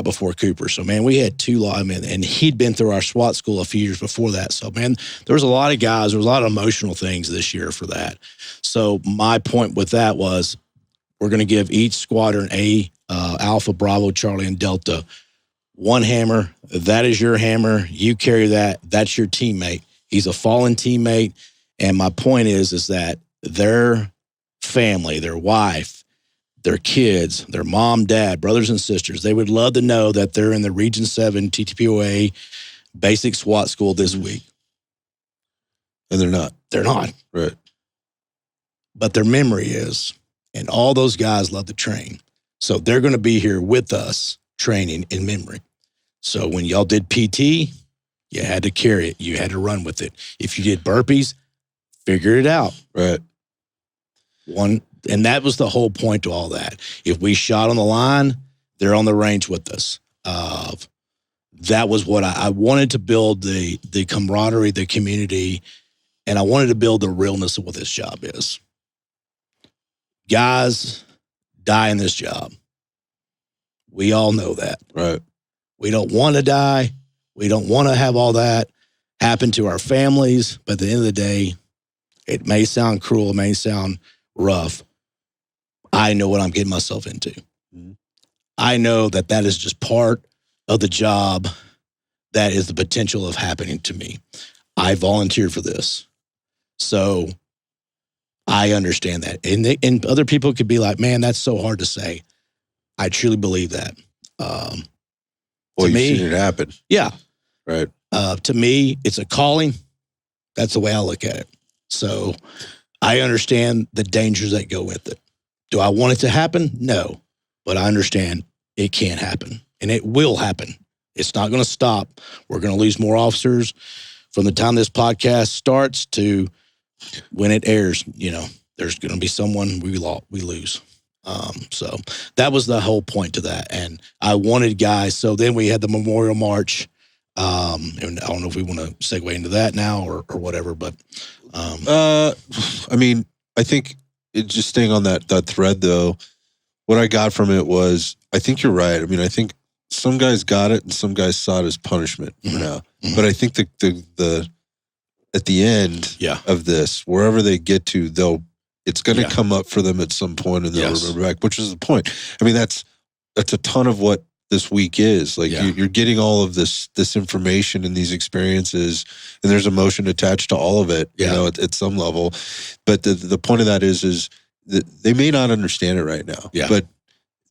before Cooper. So, man, we had two linemen, and he'd been through our SWAT school a few years before that. So, man, there was a lot of guys. There was a lot of emotional things this year for that. So my point with that was we're going to give each squadron Alpha, Bravo, Charlie, and Delta one hammer. That is your hammer. You carry that. That's your teammate. He's a fallen teammate. And my point is that their family, their wife, their kids, their mom, dad, brothers and sisters, they would love to know that they're in the Region 7 TTPOA Basic SWAT School this week. And they're not. They're not. Right. But their memory is. And all those guys love to train. So they're going to be here with us training in memory. So when y'all did PT, you had to carry it. You had to run with it. If you did burpees, figure it out. Right. And that was the whole point to all that. If we shot on the line, they're on the range with us. that was what I wanted to build, the camaraderie, the community, and I wanted to build the realness of what this job is. Guys die in this job. We all know that. Right. We don't want to die. We don't want to have all that happen to our families. But at the end of the day, it may sound cruel. It may sound rough. I know what I'm getting myself into. Mm-hmm. I know that is just part of the job that is the potential of happening to me. I volunteered for this. So I understand that. And other people could be like, man, that's so hard to say. I truly believe that. Well, you've seen it happen. Yeah. Right. To me, it's a calling. That's the way I look at it. So I understand the dangers that go with it. Do I want it to happen? No. But I understand it can happen. And it will happen. It's not going to stop. We're going to lose more officers from the time this podcast starts to when it airs. You know, there's going to be someone we lose. So that was the whole point to that. And I wanted guys. So then we had the Memorial March. And I don't know if we want to segue into that now or whatever, but I mean, I think it's just staying on that thread though. What I got from it was, I think you're right. I mean, I think some guys got it and some guys saw it as punishment for now. Mm-hmm. But I think the at the end of this, wherever they get to, it's going to come up for them at some point and they'll remember back, which is the point. I mean, that's a ton of what this week is. Like you're getting all of this information and these experiences, and there's emotion attached to all of it, you know, at some level. But the point of that is that they may not understand it right now, but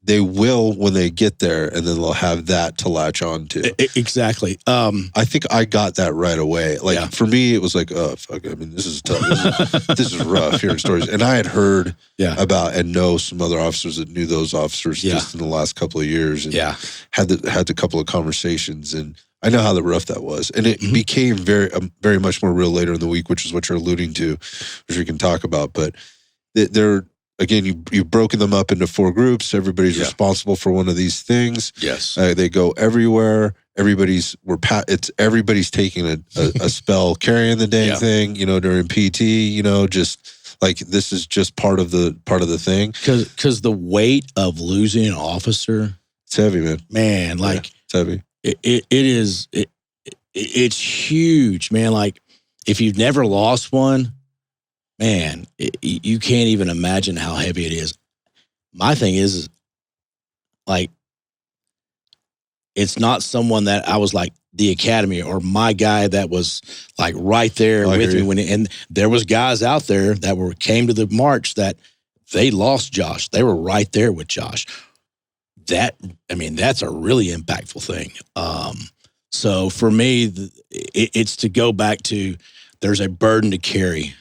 they will when they get there, and then they'll have that to latch on to. Exactly. I think I got that right away. Like for me, it was like, oh, fuck, I mean, this is tough. This is rough hearing stories. And I had heard about and know some other officers that knew those officers just in the last couple of years, and had a couple of conversations, and I know how rough that was. And it became very much more real later in the week, which is what you're alluding to, which we can talk about. But they're, again, you've broken them up into 4 groups. Everybody's responsible for one of these things. Yes. They go everywhere. Everybody's taking a spell carrying the dang thing, you know, during PT, you know, just like this is just part of the thing. Because the weight of losing an officer, it's heavy, man. Man, like it's heavy. It's huge, man. Like if you've never lost one, man, you can't even imagine how heavy it is. My thing is like, it's not someone that I was like the academy or my guy that was like right there with me and there was guys out there that came to the march that they lost Josh. They were right there with Josh. That's a really impactful thing. So for me, it's to go back to, there's a burden to carry.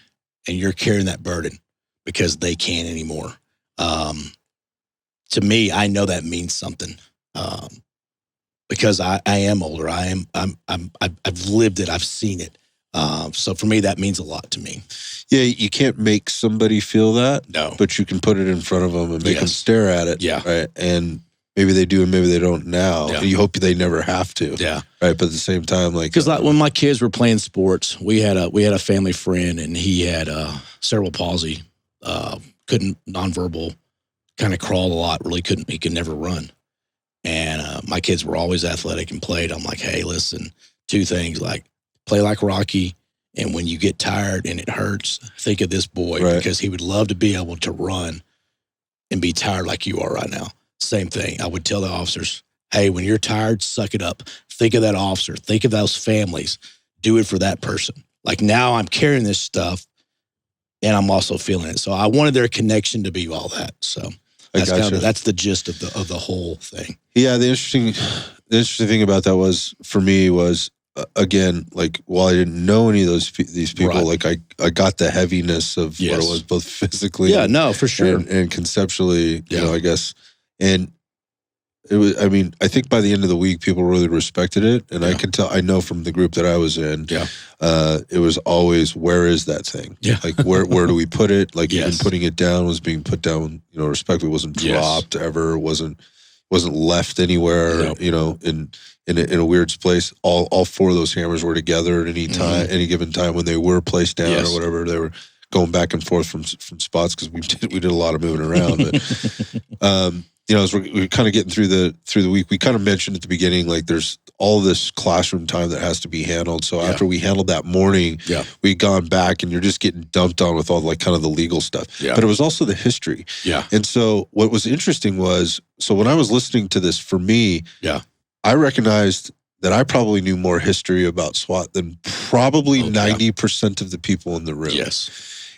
And you're carrying that burden because they can't anymore. To me, I know that means something because I am older. I've lived it. I've seen it. So for me, that means a lot to me. Yeah, you can't make somebody feel that. No, but you can put it in front of them and make them stare at it. Yeah, right. And maybe they do, and maybe they don't now. Yeah. And you hope they never have to. Yeah, right. But at the same time, because when my kids were playing sports, we had a family friend, and he had cerebral palsy, couldn't nonverbal, kind of crawled a lot. Really couldn't. He could never run. And my kids were always athletic and played. I'm like, hey, listen, 2 things: like play like Rocky, and when you get tired and it hurts, think of this boy because he would love to be able to run and be tired like you are right now. Same thing. I would tell the officers, hey, when you're tired, suck it up. Think of that officer. Think of those families. Do it for that person. Like now I'm carrying this stuff and I'm also feeling it. So I wanted their connection to be all that. So that's the gist of the whole thing. Yeah. The interesting thing about that was, for me, was again, like, while I didn't know any of these people, like I got the heaviness of what it was, both physically. Yeah, no, for sure. And conceptually, you know, I guess. And it was, I mean, I think by the end of the week, people really respected it. And I know from the group that I was in, it was always, where is that thing? Yeah. Like, where do we put it? Like, even putting it down was being put down, you know, respectfully. It wasn't dropped ever. It wasn't, wasn't left anywhere, Yep. In a weird place. All 4 of those hammers were together at any time, any given time when they were placed down Yes. or whatever. They were going back and forth from spots because we did a lot of moving around. But as we're kind of getting through the week, we kind of mentioned at the beginning, like there's all this classroom time that has to be handled. So after we handled that morning, we'd gone back and you're just getting dumped on with all like kind of the legal stuff. Yeah. But it was also the history. Yeah. And so what was interesting was, so when I was listening to this, for me, I recognized that I probably knew more history about SWAT than probably 90% of the people in the room. Yes.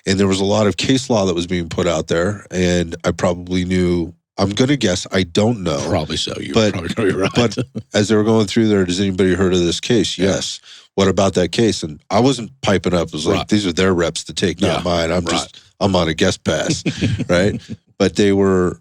And there was a lot of case law that was being put out there, and I probably knew. I'm going to guess, I don't know. Probably so. You're probably going to be right. But as they were going through there, has anybody heard of this case? Yes. What about that case? And I wasn't piping up. It was like, these are their reps to take, not mine. I'm on a guest pass, right? But they were,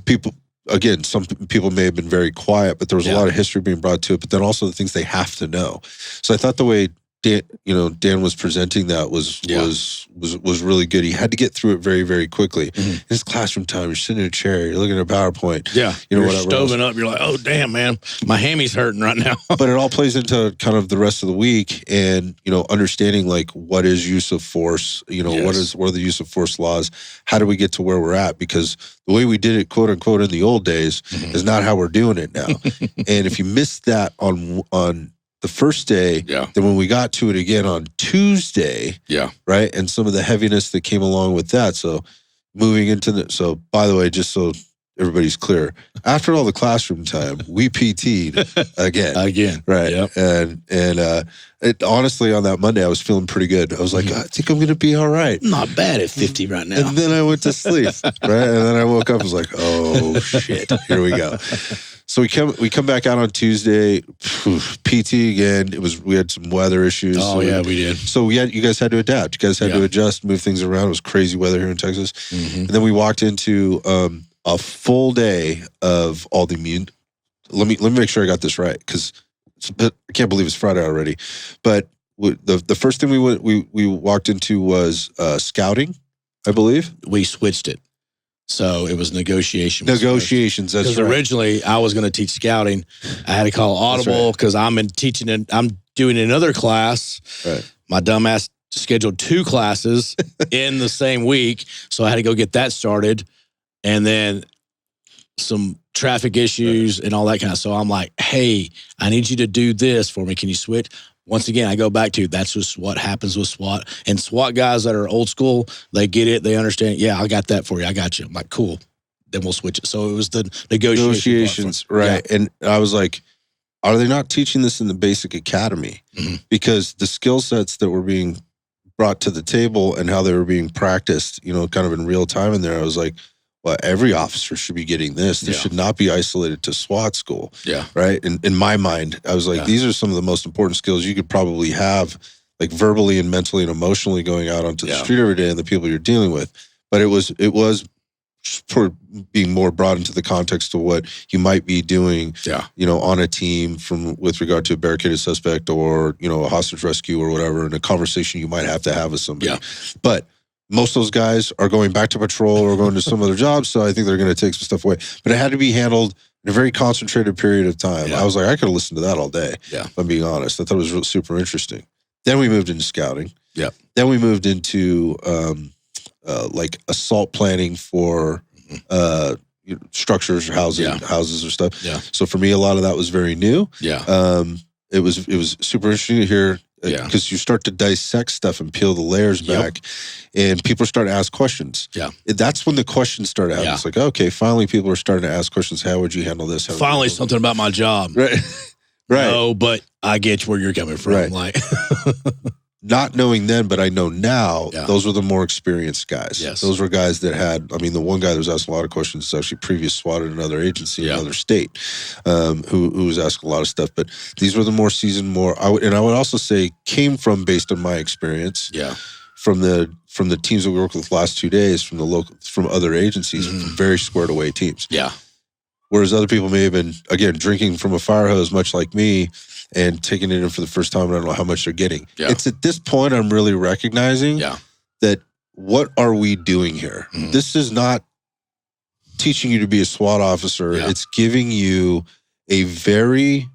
people, again, some people may have been very quiet, but there was a lot of history being brought to it, but then also the things they have to know. So I thought the way Dan was presenting that was really good. He had to get through it very, very quickly. Mm-hmm. It's classroom time. You're sitting in a chair. You're looking at a PowerPoint. Yeah, you're stoving up. You're like, oh damn, man, my hammy's hurting right now. But it all plays into kind of the rest of the week, and understanding like what is use of force. What are the use of force laws? How do we get to where we're at? Because the way we did it, quote unquote, in the old days, is not how we're doing it now. And if you missed that on the first day, then when we got to it again on Tuesday, right, and some of the heaviness that came along with that. So moving into so by the way, just so everybody's clear, after all the classroom time, we PT'd again, right? Yep. And honestly, on that Monday, I was feeling pretty good. I was like, I think I'm going to be all right. Not bad at 50 right now. And then I went to sleep, right? And then I woke up, I was like, oh shit, here we go. So we come back out on Tuesday, PT again. We had some weather issues. Oh yeah, we did. So you guys had to adapt. You guys had to adjust, move things around. It was crazy weather here in Texas. Mm-hmm. And then we walked into a full day of all the immune. Let me make sure I got this right, because I can't believe it's Friday already. But the first thing we walked into was scouting, I believe. We switched it. So it was negotiations. Negotiations, that's right. Because originally I was going to teach scouting. I had to call audible because I'm doing another class. Right. My dumbass scheduled 2 classes in the same week. So I had to go get that started. And then some traffic issues and all that kind of. So I'm like, hey, I need you to do this for me. Can you switch? Once again, I go back to that's just what happens with SWAT. And SWAT guys that are old school, they get it. They understand. Yeah, I got that for you. I got you. I'm like, cool. Then we'll switch it. So it was the negotiations. Right. Yeah. And I was like, are they not teaching this in the basic academy? Mm-hmm. Because the skill sets that were being brought to the table and how they were being practiced, kind of in real time in there, I was like, well, every officer should be getting this. This should not be isolated to SWAT school. Yeah. Right. And in my mind, I was like, these are some of the most important skills you could probably have, like verbally and mentally and emotionally going out onto the street every day and the people you're dealing with. But it was for being more brought into the context of what you might be doing, on a team with regard to a barricaded suspect or, a hostage rescue or whatever, and a conversation you might have to have with somebody. Yeah. But most of those guys are going back to patrol or going to some other job, so I think they're going to take some stuff away. But it had to be handled in a very concentrated period of time. I was like, I could have listened to that all day, if I'm being honest. I thought it was really super interesting. Then we moved into scouting. Yeah. Then we moved into like assault planning for structures or houses or stuff. Yeah. So for me, a lot of that was very new. Yeah. It was super interesting to hear. Because you start to dissect stuff and peel the layers back, and people start to ask questions. Yeah, that's when the questions start out. It's like, okay, finally, people are starting to ask questions. How would you handle this? Finally, something about my job. Right, right. No, but I get where you're coming from. Right. Like, not knowing then, but I know now. Those were the more experienced guys. Yes, those were guys that had. I mean, the one guy that was asking a lot of questions is actually previous SWAT at another agency, another state, who was asking a lot of stuff. But these were the more seasoned, I would also say came from, based on my experience, from the teams that we worked with the last 2 days, from other agencies, from very squared away teams. Yeah. Whereas other people may have been, again, drinking from a fire hose, much like me, and taking it in for the first time. I don't know how much they're getting. Yeah. It's at this point I'm really recognizing that what are we doing here? Mm-hmm. This is not teaching you to be a SWAT officer. Yeah. It's giving you a very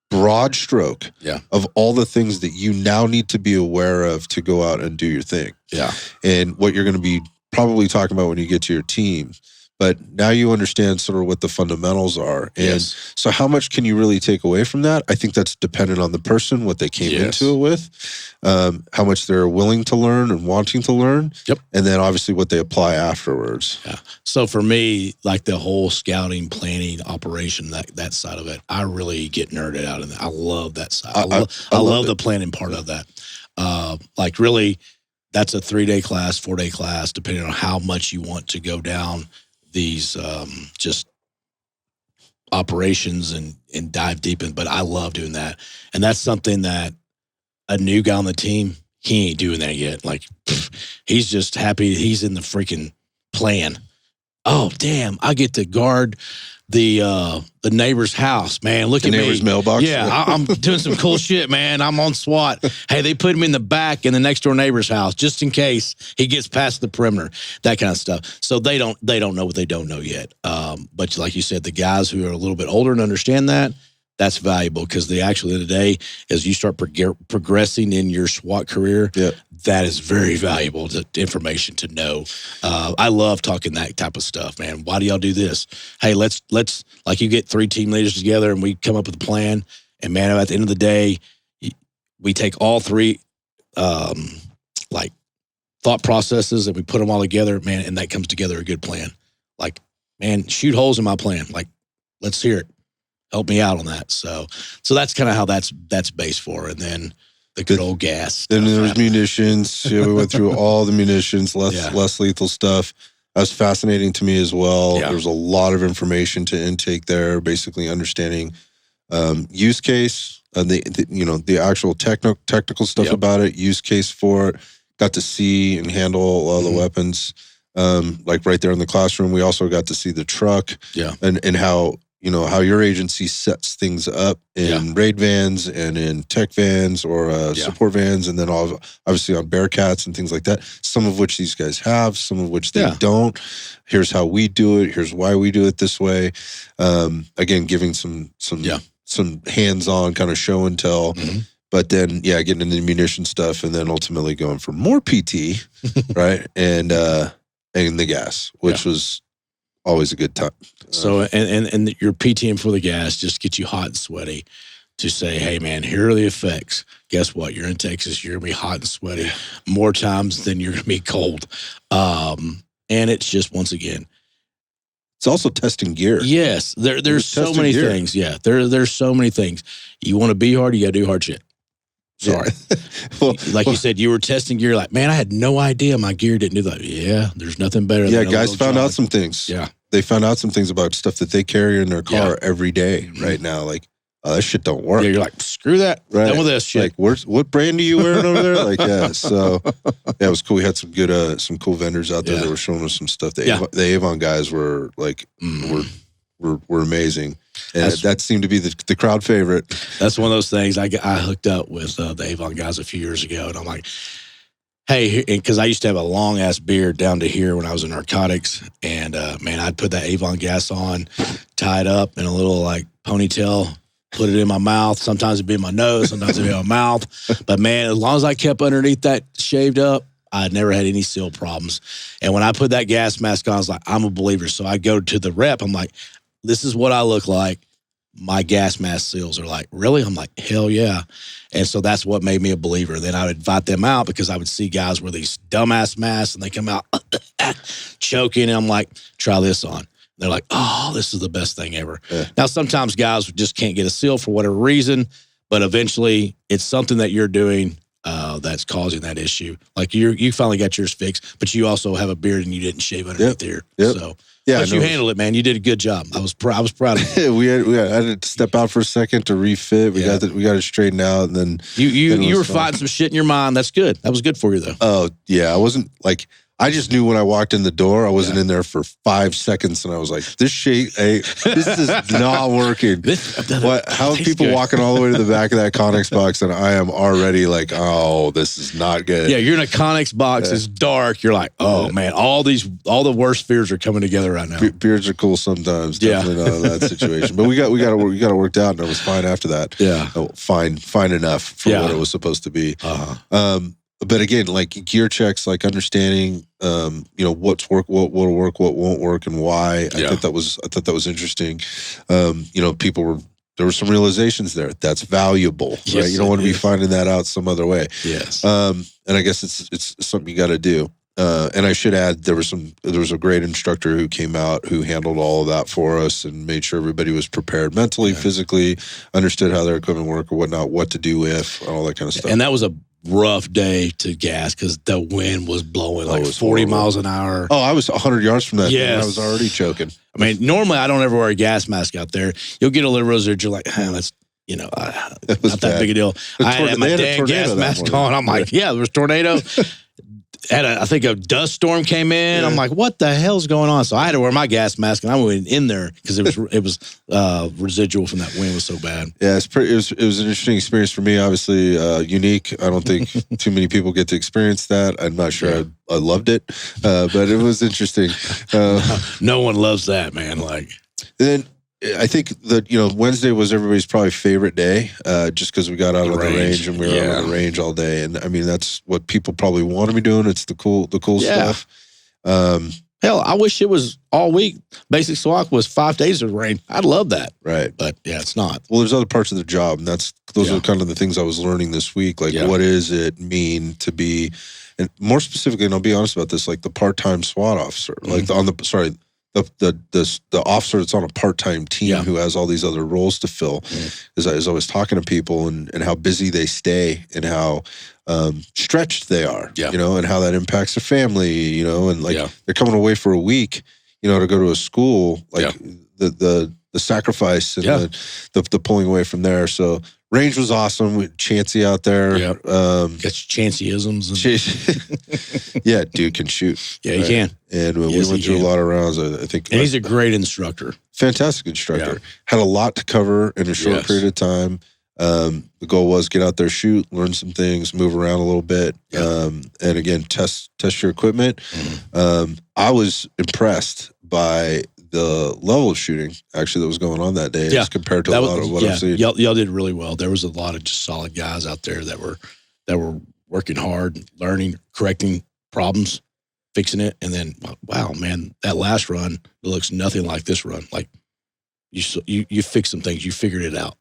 broad stroke of all the things that you now need to be aware of to go out and do your thing. Yeah. And what you're going to be probably talking about when you get to your team. But now you understand sort of what the fundamentals are. And so how much can you really take away from that? I think that's dependent on the person, what they came into it with, how much they're willing to learn and wanting to learn. Yep. And then obviously what they apply afterwards. Yeah. So for me, like the whole scouting, planning, operation, that side of it, I really get nerded out in that. I love that side. I love the planning part of that. Like really, that's a 3-day class, 4-day class, depending on how much you want to go down these just operations and dive deep in. But I love doing that. And that's something that a new guy on the team, he ain't doing that yet. Like he's just happy he's in the freaking plan. Oh, damn, I get to guard the neighbor's house, man. Look at me. The neighbor's mailbox. Yeah, I'm doing some cool shit, man. I'm on SWAT. Hey, they put him in the back in the next door neighbor's house just in case he gets past the perimeter, that kind of stuff. So they don't know what they don't know yet. But like you said, the guys who are a little bit older and understand that, that's valuable because the actual end of the day, as you start progressing in your SWAT career, that is very valuable information to know. I love talking that type of stuff, man. Why do y'all do this? Hey, let's like you get 3 team leaders together and we come up with a plan. And man, at the end of the day, we take all 3 like thought processes and we put them all together, man, and that comes together a good plan. Like, man, shoot holes in my plan. Like, let's hear it. Help me out on that. So that's kind of how that's based for. And then the good old gas. Then there's munitions. We went through all the munitions, less lethal stuff. That was fascinating to me as well. There's a lot of information to intake there, basically understanding use case, the actual technical stuff about it, use case for it. Got to see and handle all the weapons, like right there in the classroom. We also got to see the truck and how your agency sets things up in raid vans and in tech vans or support vans, and then obviously on Bearcats and things like that, some of which these guys have, some of which they don't. Here's how we do it. Here's why we do it this way. Again, giving some hands-on kind of show and tell. But then, getting into the munition stuff and then ultimately going for more PT, right? And the gas, which was always a good time. So, and your PTM for the gas just get you hot and sweaty to say, hey, man, here are the effects. Guess what? You're in Texas. You're going to be hot and sweaty more times than you're going to be cold. And it's just, once again, it's also testing gear. Yes. There's so many things. Yeah. There's so many things. You want to be hard, you got to do hard shit. Sorry. You said, you were testing gear. Like, man, I had no idea my gear didn't do that. Yeah, there's nothing better than guys found out some things. Yeah. They found out some things about stuff that they carry in their car every day right now. Like, that shit don't work. Yeah, you're like, screw that. Right. Done with this shit. Like, what brand are you wearing over there? Like, so it was cool. We had some good, some cool vendors out there that were showing us some stuff. The Avon guys were like, were amazing. And that seemed to be the crowd favorite. That's one of those things. I hooked up with the Avon guys a few years ago, and I'm like, hey, because I used to have a long ass beard down to here when I was in narcotics, and man, I'd put that Avon gas on, tie it up in a little like ponytail, put it in my mouth. Sometimes it'd be in my nose, sometimes it'd be in my mouth. But man, as long as I kept underneath that shaved up, I never had any seal problems. And when I put that gas mask on, I was like, I'm a believer. So I go to the rep. I'm like, this is what I look like. My gas mask seals are like, really? I'm like, hell yeah. And so that's what made me a believer. Then I would invite them out because I would see guys wear these dumbass masks and they come out choking. And I'm like, try this on. They're like, oh, this is the best thing ever. Yeah. Now, sometimes guys just can't get a seal for whatever reason, but eventually it's something that you're doing that's causing that issue. Like you finally got yours fixed, but you also have a beard and you didn't shave underneath there. Yep. So, but you handled it, man. You did a good job. I was proud of you. we had to step out for a second to refit. We got it straightened out, and then you were fighting some shit in your mind. That's good. That was good for you, though. Oh yeah, I wasn't like I just knew when I walked in the door, I wasn't in there for 5 seconds, and I was like, this is not working. How are people walking all the way to the back of that Connex box, and I am already like, oh, this is not good. Yeah, you're in a Connex box, it's dark, you're like, oh man, all the worst fears are coming together right now. Beards are cool sometimes, definitely not in that situation. But we got it worked out, and it was fine after that. Yeah. Fine enough for what it was supposed to be. But again, like gear checks, like understanding, what's what will work, what won't work, and why. I thought that was interesting. There were some realizations there. That's valuable, right? You don't want to be finding that out some other way. Yes. And I guess it's something you got to do. And I should add, there was a great instructor who came out who handled all of that for us and made sure everybody was prepared mentally, physically, understood how their equipment worked or whatnot, what to do with, all that kind of stuff. And that was a rough day to gas because the wind was blowing like 40 miles an hour. Oh, I was 100 yards from that. Yes. And I was already choking. I mean, normally I don't ever wear a gas mask out there. You'll get a little rosage, you're like, that's not that big a deal. I had my damn gas mask on. I'm like, there was a tornado. I think a dust storm came in. I'm like, what the hell's going on? So I had to wear my gas mask, and I went in there because it was residual from that wind was so bad. Yeah, it was an interesting experience for me. Obviously, unique. I don't think too many people get to experience that. I'm not sure I loved it, but it was interesting. No one loves that, man. Like, then I think that Wednesday was everybody's probably favorite day, just because we got out of the range and we were out on the range all day, and I mean that's what people probably want to be doing. It's the cool stuff. Hell, I wish it was all week. Basic SWAT was 5 days of rain. I'd love that, right? But it's not. Well, there's other parts of the job, and those are kind of the things I was learning this week. Like, what does it mean to be, and more specifically, and I'll be honest about this, like the part-time SWAT officer, like the officer that's on a part-time team who has all these other roles to fill, is always talking to people and how busy they stay and how stretched they are, and how that impacts their family, and like they're coming away for a week, to go to a school, like the sacrifice and the pulling away from there. So range was awesome. We had Chancey out there. Got Chanceyisms. Dude can shoot. Yeah, he can. And we went through a lot of rounds. I think. And he's a great instructor. Fantastic instructor. Had a lot to cover in a short period of time. The goal was get out there, shoot, learn some things, move around a little bit, and again, test your equipment. I was impressed by the level of shooting actually that was going on that day as compared to a lot of what I've seen. Y'all did really well. There was a lot of just solid guys out there that were working hard, learning, correcting problems, fixing it, and then wow, man, that last run looks nothing like this run. Like you fixed some things, you figured it out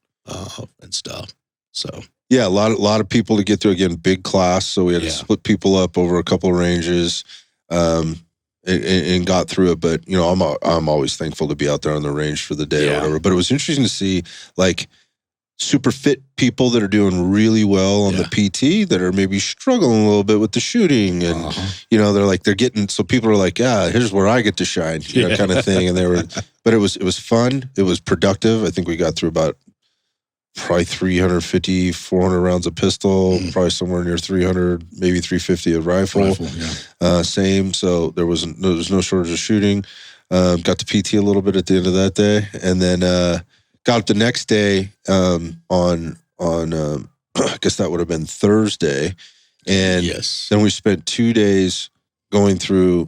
and stuff. So a lot of people to get through. Again, big class, so we had to split people up over a couple of ranges. And got through it, but I'm always thankful to be out there on the range for the day or whatever. But it was interesting to see like super fit people that are doing really well on the PT that are maybe struggling a little bit with the shooting, and they're getting. So people are like, here's where I get to shine, kind of thing. And but it was fun. It was productive. I think we got through about probably 350, 400 rounds of pistol, probably somewhere near 300, maybe 350 of rifle. Same. So there was no shortage of shooting. Got to PT a little bit at the end of that day, and then got up the next day on I guess that would have been Thursday, and then we spent 2 days going through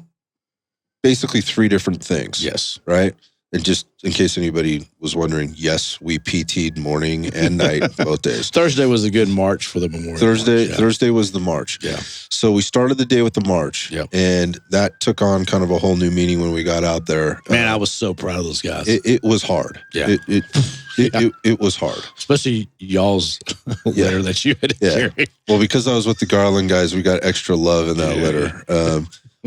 basically 3 different things. Yes, right. And just in case anybody was wondering, yes, we PT'd morning and night both days. Thursday was a good march for the Memorial. Thursday was the march. Yeah. So we started the day with the march, and that took on kind of a whole new meaning when we got out there. Man, I was so proud of those guys. It was hard. Yeah. It was hard. Especially y'all's litter that you had to carry. Well, because I was with the Garland guys, we got extra love in that litter.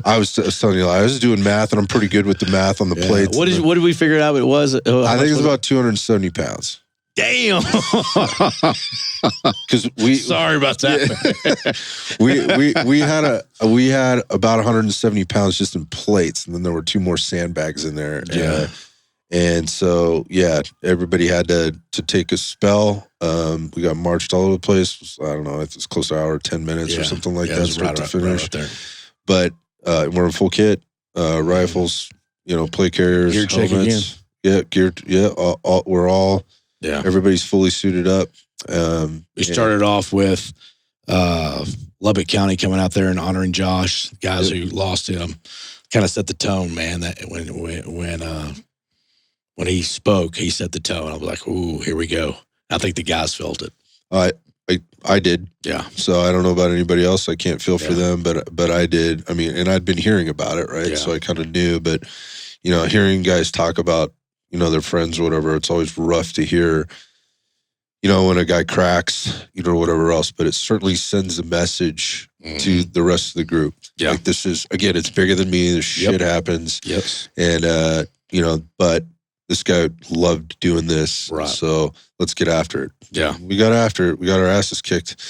I was telling you, I was doing math, and I'm pretty good with the math on the plates. What did we figure out it was? I think it was about 270 pounds. Damn. Because sorry about that. we had about 170 pounds just in plates, and then there were 2 more sandbags in there. And so everybody had to take a spell. We got marched all over the place. I don't know, it's close to an hour, 10 minutes or something like that, start to finish. Right there. But we're in full kit, rifles, plate carriers, Gear check helmets. Yeah, gear. Yeah, we're all. Yeah, everybody's fully suited up. We started off with Lubbock County coming out there and honoring Josh, guys who lost him. Kind of set the tone, man. That when he spoke, he set the tone. I was like, "Ooh, here we go." I think the guys felt it. I did. Yeah. So I don't know about anybody else. I can't feel for them, but I did. I mean, and I'd been hearing about it, right? Yeah. So I kind of knew. But hearing guys talk about their friends or whatever, it's always rough to hear. When a guy cracks, whatever else. But it certainly sends a message to the rest of the group. Yeah. Like this is, again, it's bigger than me. This shit happens. Yes. And but this guy loved doing this. Right. So let's get after it. Yeah. We got after it. We got our asses kicked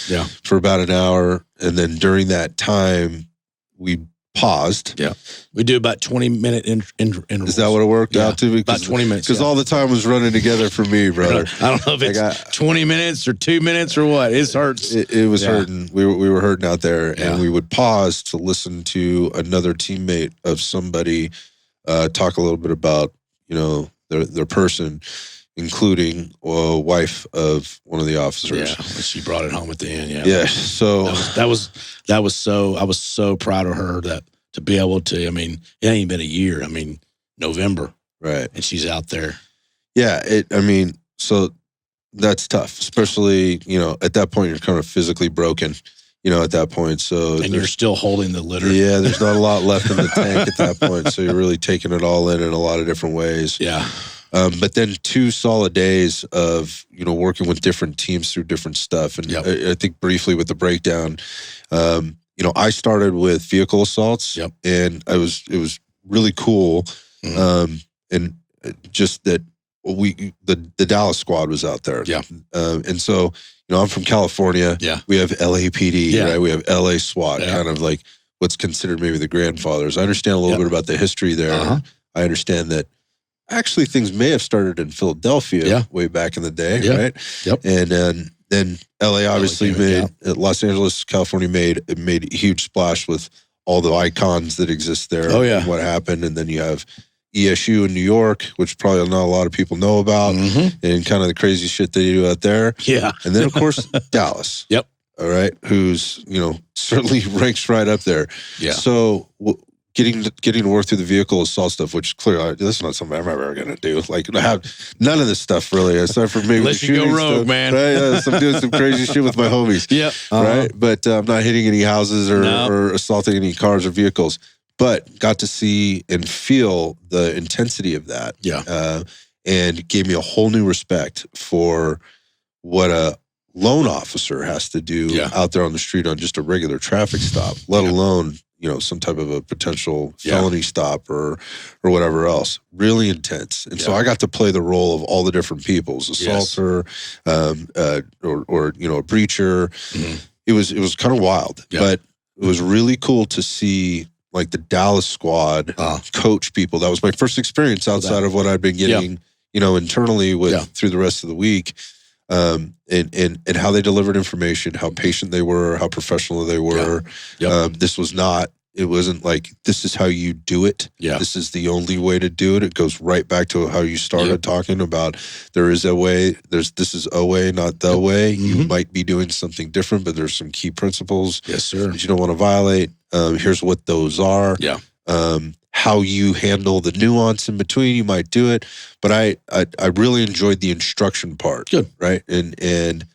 for about an hour. And then during that time, we paused. Yeah. We do about 20-minute intervals. Is that what it worked out to? About 20 minutes. Because all the time was running together for me, brother. I don't know if it's 20 minutes or 2 minutes or what. It hurts. It was hurting. We were hurting out there. And we would pause to listen to another teammate of somebody talk a little bit about, their person, including a wife of one of the officers. Yeah, she brought it home at the end. Yeah, yeah. So that was so. I was so proud of her to be able to. I mean, it ain't been a year. I mean, November, right? And she's out there. Yeah. So that's tough, especially at that point you're kind of physically broken. At that point, so and you're still holding the litter. Yeah, there's not a lot left in the tank at that point, so you're really taking it all in a lot of different ways. Yeah. But then 2 solid days of working with different teams through different stuff, and I think briefly with the breakdown, I started with vehicle assaults, and it was really cool, and just that the Dallas squad was out there, and so I'm from California, we have LAPD, right? We have LA SWAT, kind of like what's considered maybe the grandfathers. I understand a little bit about the history there. I understand that. Actually, things may have started in Philadelphia way back in the day, right? Yep. And then LA obviously Los Angeles, California made a huge splash with all the icons that exist there. Oh, yeah. And what happened, and then you have ESU in New York, which probably not a lot of people know about, and kind of the crazy shit they do out there. Yeah. And then of course Dallas. Yep. All right, who's certainly ranks right up there. Yeah. So. Getting to work through the vehicle assault stuff, which clearly this is not something I'm ever going to do. Like, I have none of this stuff really, aside from maybe unless you go rogue, stuff, man. Right? Yeah, so I'm doing some crazy shit with my homies. Yeah, right. But I'm not hitting any houses or assaulting any cars or vehicles. But got to see and feel the intensity of that. Yeah, and gave me a whole new respect for what a lone officer has to do out there on the street on just a regular traffic stop, let alone some type of a potential felony stop or whatever else. Really intense. And so I got to play the role of all the different peoples, assaulter, or a breacher. It was kind of wild, but it was really cool to see like the Dallas squad coach people. That was my first experience outside of what I'd been getting, internally through the rest of the week. And how they delivered information, how patient they were, how professional they were. It wasn't like, this is how you do it. Yeah. This is the only way to do it. It goes right back to how you started talking about there is a way, this is a way, not the way. You might be doing something different, but there's some key principles that you don't want to violate. Here's what those are. Yeah. How you handle the nuance in between, you might do it. But I really enjoyed the instruction part. Good. Right? And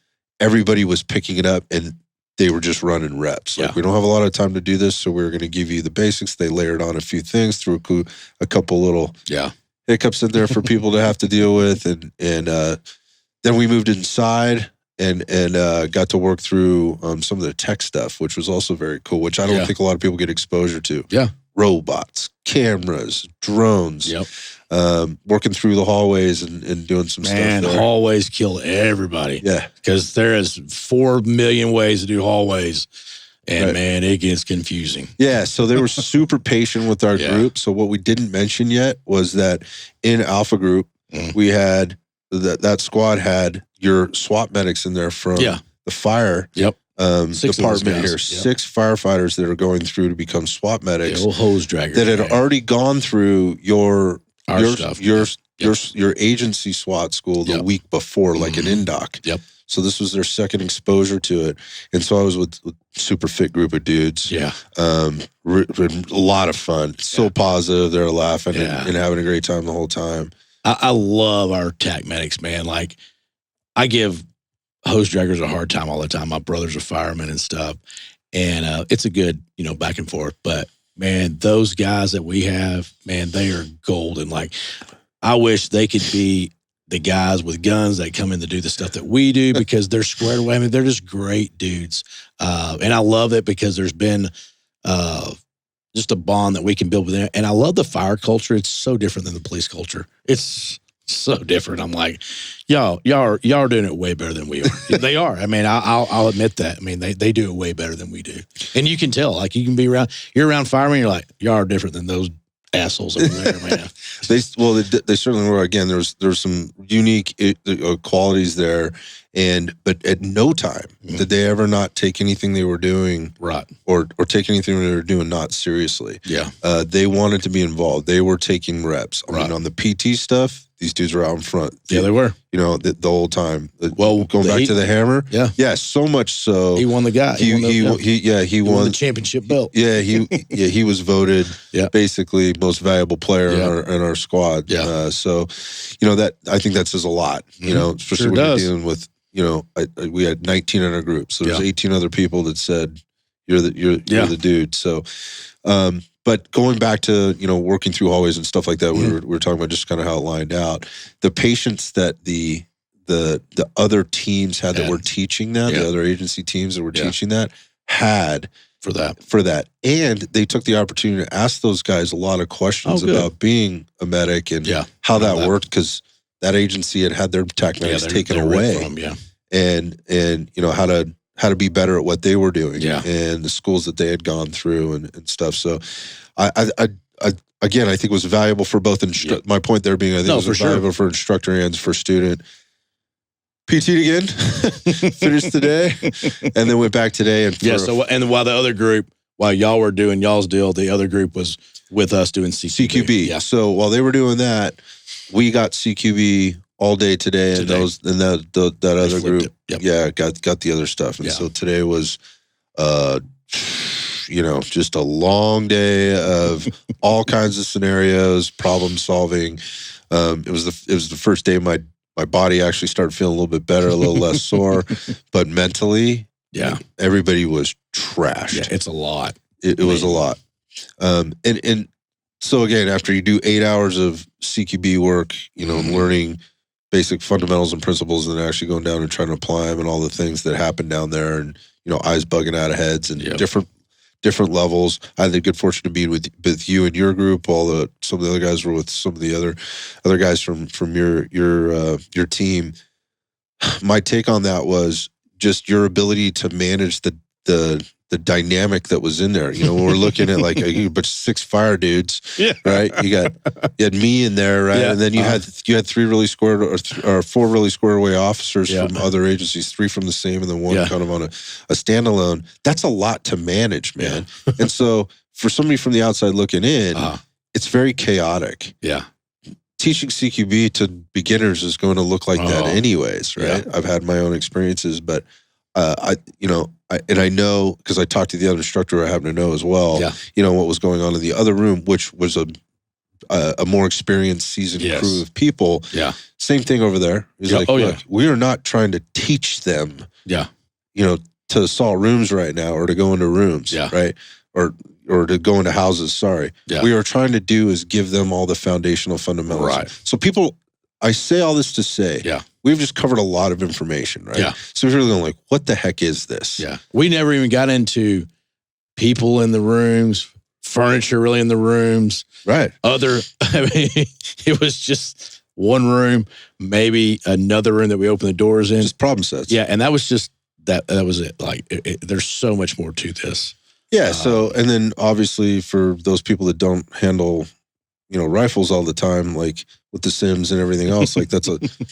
everybody was picking it up and they were just running reps. Like, we don't have a lot of time to do this, so we're going to give you the basics. They layered on a few things, threw a couple little hiccups in there for people to have to deal with. And then we moved inside and got to work through some of the tech stuff, which was also very cool, which I don't think a lot of people get exposure to. Yeah. Robots, cameras, drones, working through the hallways and doing some stuff there. Hallways kill everybody. Yeah. Because there is 4 million ways to do hallways. And man, it gets confusing. Yeah, so they were super patient with our group. So what we didn't mention yet was that in Alpha Group, we had, that squad had your SWAT medics in there from the fire. Yep. department here. Yep. 6 firefighters that are going through to become SWAT medics. Old hose dragger that had already gone through your agency SWAT school the week before, like an indoc. Yep. So this was their second exposure to it. And so I was with super fit group of dudes. Yeah. A lot of fun. So positive. They're laughing and having a great time the whole time. I love our TAC medics, man. Like, I give hose draggers a hard time all the time. My brother's a fireman and stuff. And it's a good, back and forth. But, man, those guys that we have, man, they are golden. Like, I wish they could be the guys with guns that come in to do the stuff that we do because they're squared away. I mean, they're just great dudes. And I love it because there's been just a bond that we can build with them. And I love the fire culture. It's so different than the police culture. It's so different. I'm like, y'all are doing it way better than we are. They are. I mean, I'll admit that. I mean, they do it way better than we do. And you can tell, like, you're around firemen, you're like, y'all are different than those assholes over there, man. They certainly were. Again, there's some unique qualities there, but at no time did they ever not take anything they were doing or take anything they were doing not seriously. Yeah, they wanted to be involved. They were taking reps. I mean, on the PT stuff, these dudes were out in front. Yeah, they were. The whole time. Well, going back to the hammer. Yeah. So much so he won the guy. He won the championship belt. Yeah, he was voted basically most valuable player in our squad. Yeah. So, that I think that says a lot. Especially when you're dealing with we had 19 in our group, so there's 18 other people that said you're the dude. So. But going back to, working through hallways and stuff like that, we were talking about just kind of how it lined out. The patience that the other teams had that were teaching that, the other agency teams that were teaching that, had for that. And they took the opportunity to ask those guys a lot of questions about being a medic and how that worked, because that agency had their TAC medics taken away. And how to be better at what they were doing and the schools that they had gone through and stuff. So I think it was valuable for both. My point there being, I think it was valuable for instructor and for student. PT again, finished today, and then went back today. And while the other group, while y'all were doing y'all's deal, the other group was with us doing CQB. Yeah. So while they were doing that, we got CQB all day today. And that other group, got the other stuff. And so today was, just a long day of all kinds of scenarios, problem solving. It was the first day my body actually started feeling a little bit better, a little less sore, but mentally, everybody was trashed. Yeah, it's a lot. It was a lot. And so again, after you do 8 hours of CQB work, learning basic fundamentals and principles, and then actually going down and trying to apply them and all the things that happen down there, and eyes bugging out of heads and different levels. I had the good fortune to be with you and your group. Some of the other guys were with some of the other guys from your team. My take on that was just your ability to manage the dynamic that was in there. When we're looking at like a bunch of 6 fire dudes, right? You had me in there, right? And then you had 3 really squared or 4 really squared away officers from other agencies, 3 from the same, and then 1 kind of on a standalone. That's a lot to manage, man. And so for somebody from the outside looking in, it's very chaotic. Yeah. Teaching CQB to beginners is going to look like that anyways, right? I've had my own experiences, but I know, because I talked to the other instructor, I happen to know as well, what was going on in the other room, which was a more experienced, seasoned crew of people. Yeah. Same thing over there. He's like, look, we are not trying to teach them, to assault rooms right now or to go into rooms, right? Or to go into houses, sorry. Yeah. We are trying to do is give them all the foundational fundamentals. Right. So I say all this to say, we've just covered a lot of information, right? Yeah. So we're really going like, what the heck is this? Yeah. We never even got into people in the rooms, furniture really in the rooms. Right. It was just one room, maybe another room that we opened the doors in. Just problem sets. Yeah. And that was just, that was it. Like, there's so much more to this. Yeah. And then obviously for those people that don't handle, rifles all the time, like with the Sims and everything else. Like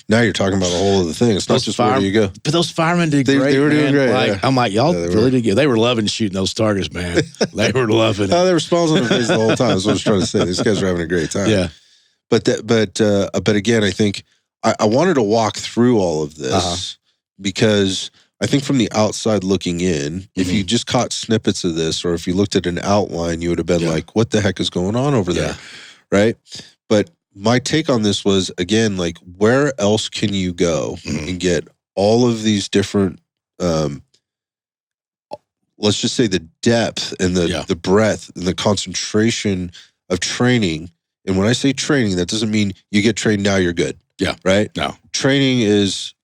now you're talking about a whole other thing. It's not just where do you go. But those firemen did great. They were doing great. Like, yeah. I'm like, y'all really did good. They were loving shooting those targets, man. They were loving it. They were smiles on their face the whole time. That's what I was trying to say. These guys were having a great time. Yeah. But again, I think I wanted to walk through all of this because I think from the outside looking in, if you just caught snippets of this, or if you looked at an outline, you would have been like, what the heck is going on over there? Right? But my take on this was, again, like, where else can you go and get all of these different, let's just say the depth and the breadth and the concentration of training. And when I say training, that doesn't mean you get trained, now you're good. Yeah. Right? No. Training is,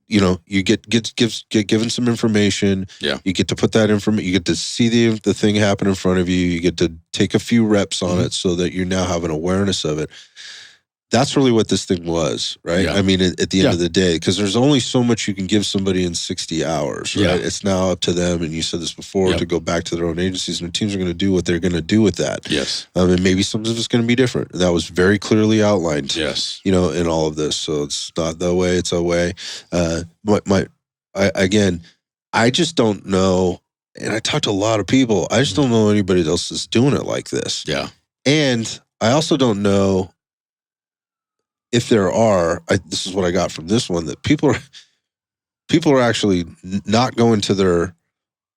you get given some information. Yeah. You get to put that information, you get to see the thing happen in front of you. You get to take a few reps on it so that you now have an awareness of it. That's really what this thing was, right? Yeah. I mean, at the end of the day, because there's only so much you can give somebody in 60 hours, right? Yeah. It's now up to them, and you said this before, to go back to their own agencies, and the teams are going to do what they're going to do with that. Yes. And maybe some of it's going to be different. That was very clearly outlined, yes, in all of this. So it's not the way, it's a way. Again, I just don't know, and I talked to a lot of people, I just don't know anybody else is doing it like this. Yeah. And I also don't know if there are, this is what I got from this one, that people are actually not going to their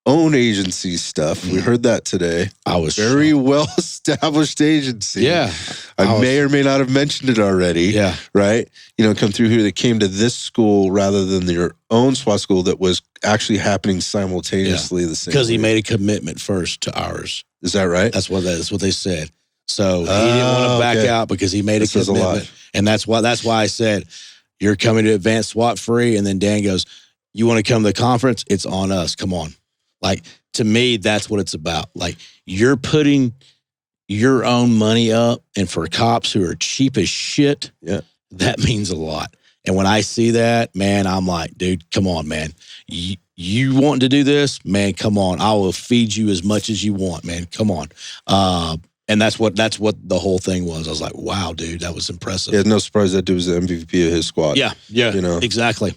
own agency stuff. We heard that today. I was very well-established agency. Yeah. I may or may not have mentioned it already. Yeah. Right? Come through here. They came to this school rather than their own SWAT school that was actually happening simultaneously the same. Because he made a commitment first to ours. Is that right? That's what they said. So he didn't want to back out because he made a commitment. And that's why I said, you're coming to Advanced SWAT free. And then Dan goes, you want to come to the conference? It's on us. Come on. Like, to me, that's what it's about. Like, you're putting your own money up, and for cops who are cheap as shit, that means a lot. And when I see that, man, I'm like, dude, come on, man. You want to do this? Man, come on. I will feed you as much as you want, man. Come on. And that's what the whole thing was. I was like, wow, dude, that was impressive. Yeah, no surprise that dude was the MVP of his squad. Yeah, exactly.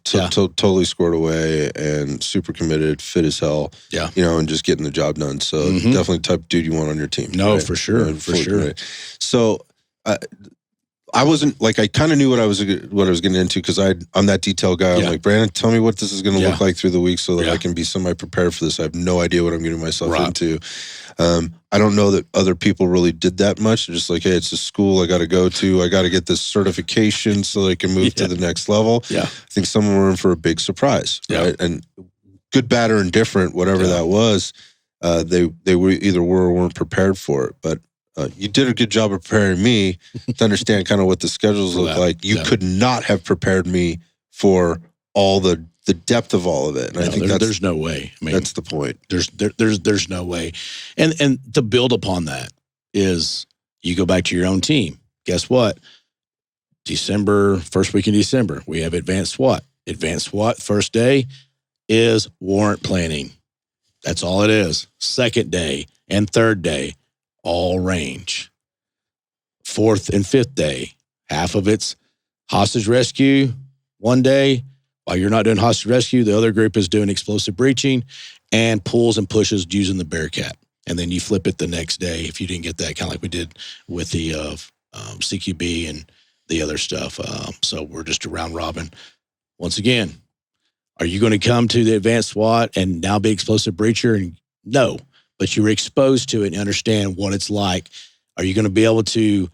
Totally scored away and super committed, fit as hell. Yeah, and just getting the job done. So definitely the type of dude you want on your team. No, right? For sure, for sure. Committed. So I wasn't like, I kind of knew what I was getting into because I'm that detail guy. I'm like, Brandon, tell me what this is going to look like through the week so that I can be semi-prepared for this. I have no idea what I'm getting myself into. I don't know that other people really did that much. They're just like, hey, it's a school I got to go to. I got to get this certification so I can move to the next level. Yeah. I think some were in for a big surprise, right? And good, bad, or indifferent, whatever that was, they were either were or weren't prepared for it. But you did a good job of preparing me to understand kind of what the schedules look like. You could not have prepared me for all the depth of all of it. And I think there's no way. I mean, that's the point. There's no way. And to build upon that is you go back to your own team. Guess what? First week in December, we have Advanced SWAT. Advanced SWAT first day is warrant planning. That's all it is. Second day and third day, all range. Fourth and fifth day, half of it's hostage rescue one day. While you're not doing hostage rescue, the other group is doing explosive breaching and pulls and pushes using the Bearcat. And then you flip it the next day if you didn't get that, kind of like we did with the CQB and the other stuff. So we're just a round robin. Once again, are you going to come to the Advanced SWAT and now be explosive breacher? And no, but you were exposed to it and understand what it's like. Are you going to be able to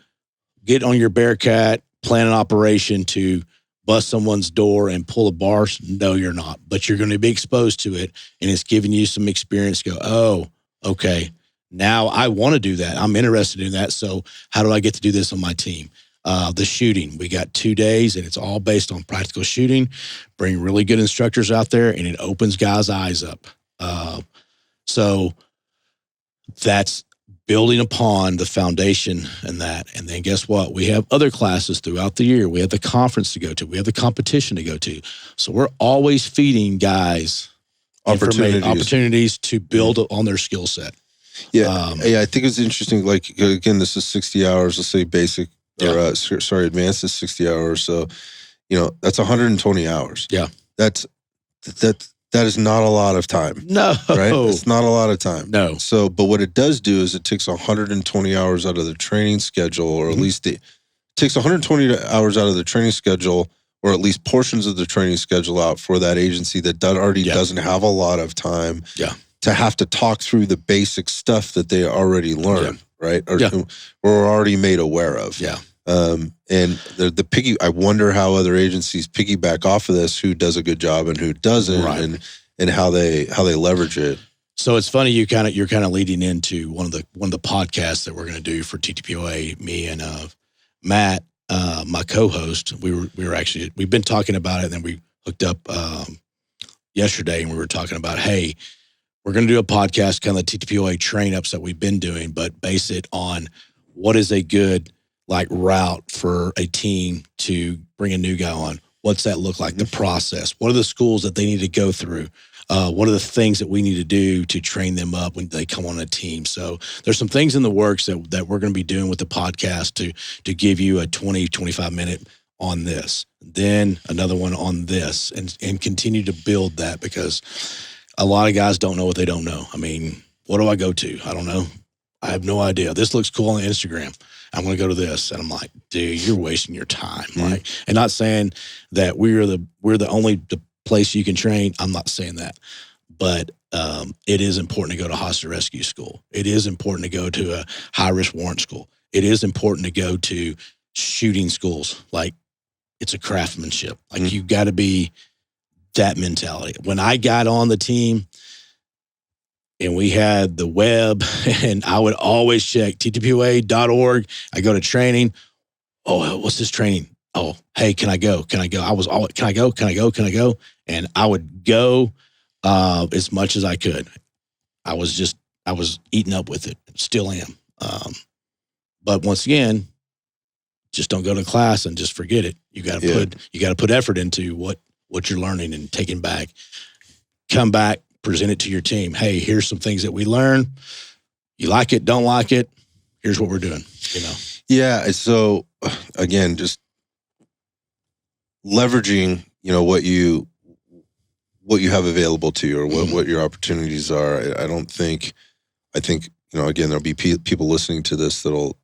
get on your Bearcat, plan an operation to bust someone's door and pull a bar? No, you're not. But you're going to be exposed to it, and it's giving you some experience. Go, oh, okay, now I want to do that. I'm interested in that. So how do I get to do this on my team? The shooting, we got 2 days, and it's all based on practical shooting. Bring really good instructors out there, and it opens guys' eyes up. So that's building upon the foundation and that. And then guess what? We have other classes throughout the year. We have the conference to go to. We have the competition to go to. So we're always feeding guys opportunities to build on their skill set. Yeah, I think it's interesting. Like, again, this is 60 hours. Let's say basic, or advanced is 60 hours. So, that's 120 hours. Yeah, that is not a lot of time. No, right? It's not a lot of time. No. So, but what it does do is it takes 120 hours out of the training schedule, or at least it takes 120 hours out of the training schedule, or at least portions of the training schedule out for that agency that already doesn't have a lot of time. To have to talk through the basic stuff that they already learned, right? Or already made aware of. And I wonder how other agencies piggyback off of this, who does a good job and who doesn't, and how they leverage it. So it's funny, you're kind of leading into one of the podcasts that we're going to do for TTPOA. Me and Matt, my co-host, we've been talking about it, and then we hooked up yesterday, and we were talking about, hey, we're going to do a podcast, kind of the TTPOA train-ups that we've been doing, but base it on what is a good route for a team to bring a new guy on. What's that look like? The process. What are the schools that they need to go through? What are the things that we need to do to train them up when they come on a team? So there's some things in the works that we're going to be doing with the podcast to give you a 20, 25 minute on this, then another one on this, and continue to build that, because a lot of guys don't know what they don't know. I mean, what do I go to? I don't know. I have no idea. This looks cool on Instagram. I'm going to go to this. And I'm like, dude, you're wasting your time. And not saying that we're the only place you can train. I'm not saying that, but it is important to go to hostage rescue school. It is important to go to a high risk warrant school. It is important to go to shooting schools. Like, it's a craftsmanship. Like, you got to be that mentality. When I got on the team and we had the web, and I would always check ttpoa.org. I go to training. Oh, what's this training? Oh, hey, can I go? Can I go? Can I go? Can I go? Can I go? And I would go as much as I could. I was eating up with it. Still am. But once again, just don't go to class and just forget it. You got to put effort into what you're learning and taking back. Come back, present it to your team. Hey, here's some things that we learned. You like it, don't like it. Here's what we're doing. Yeah. So again, just leveraging, what you have available to you, or what your opportunities are. I think, again, there'll be people listening to this that'll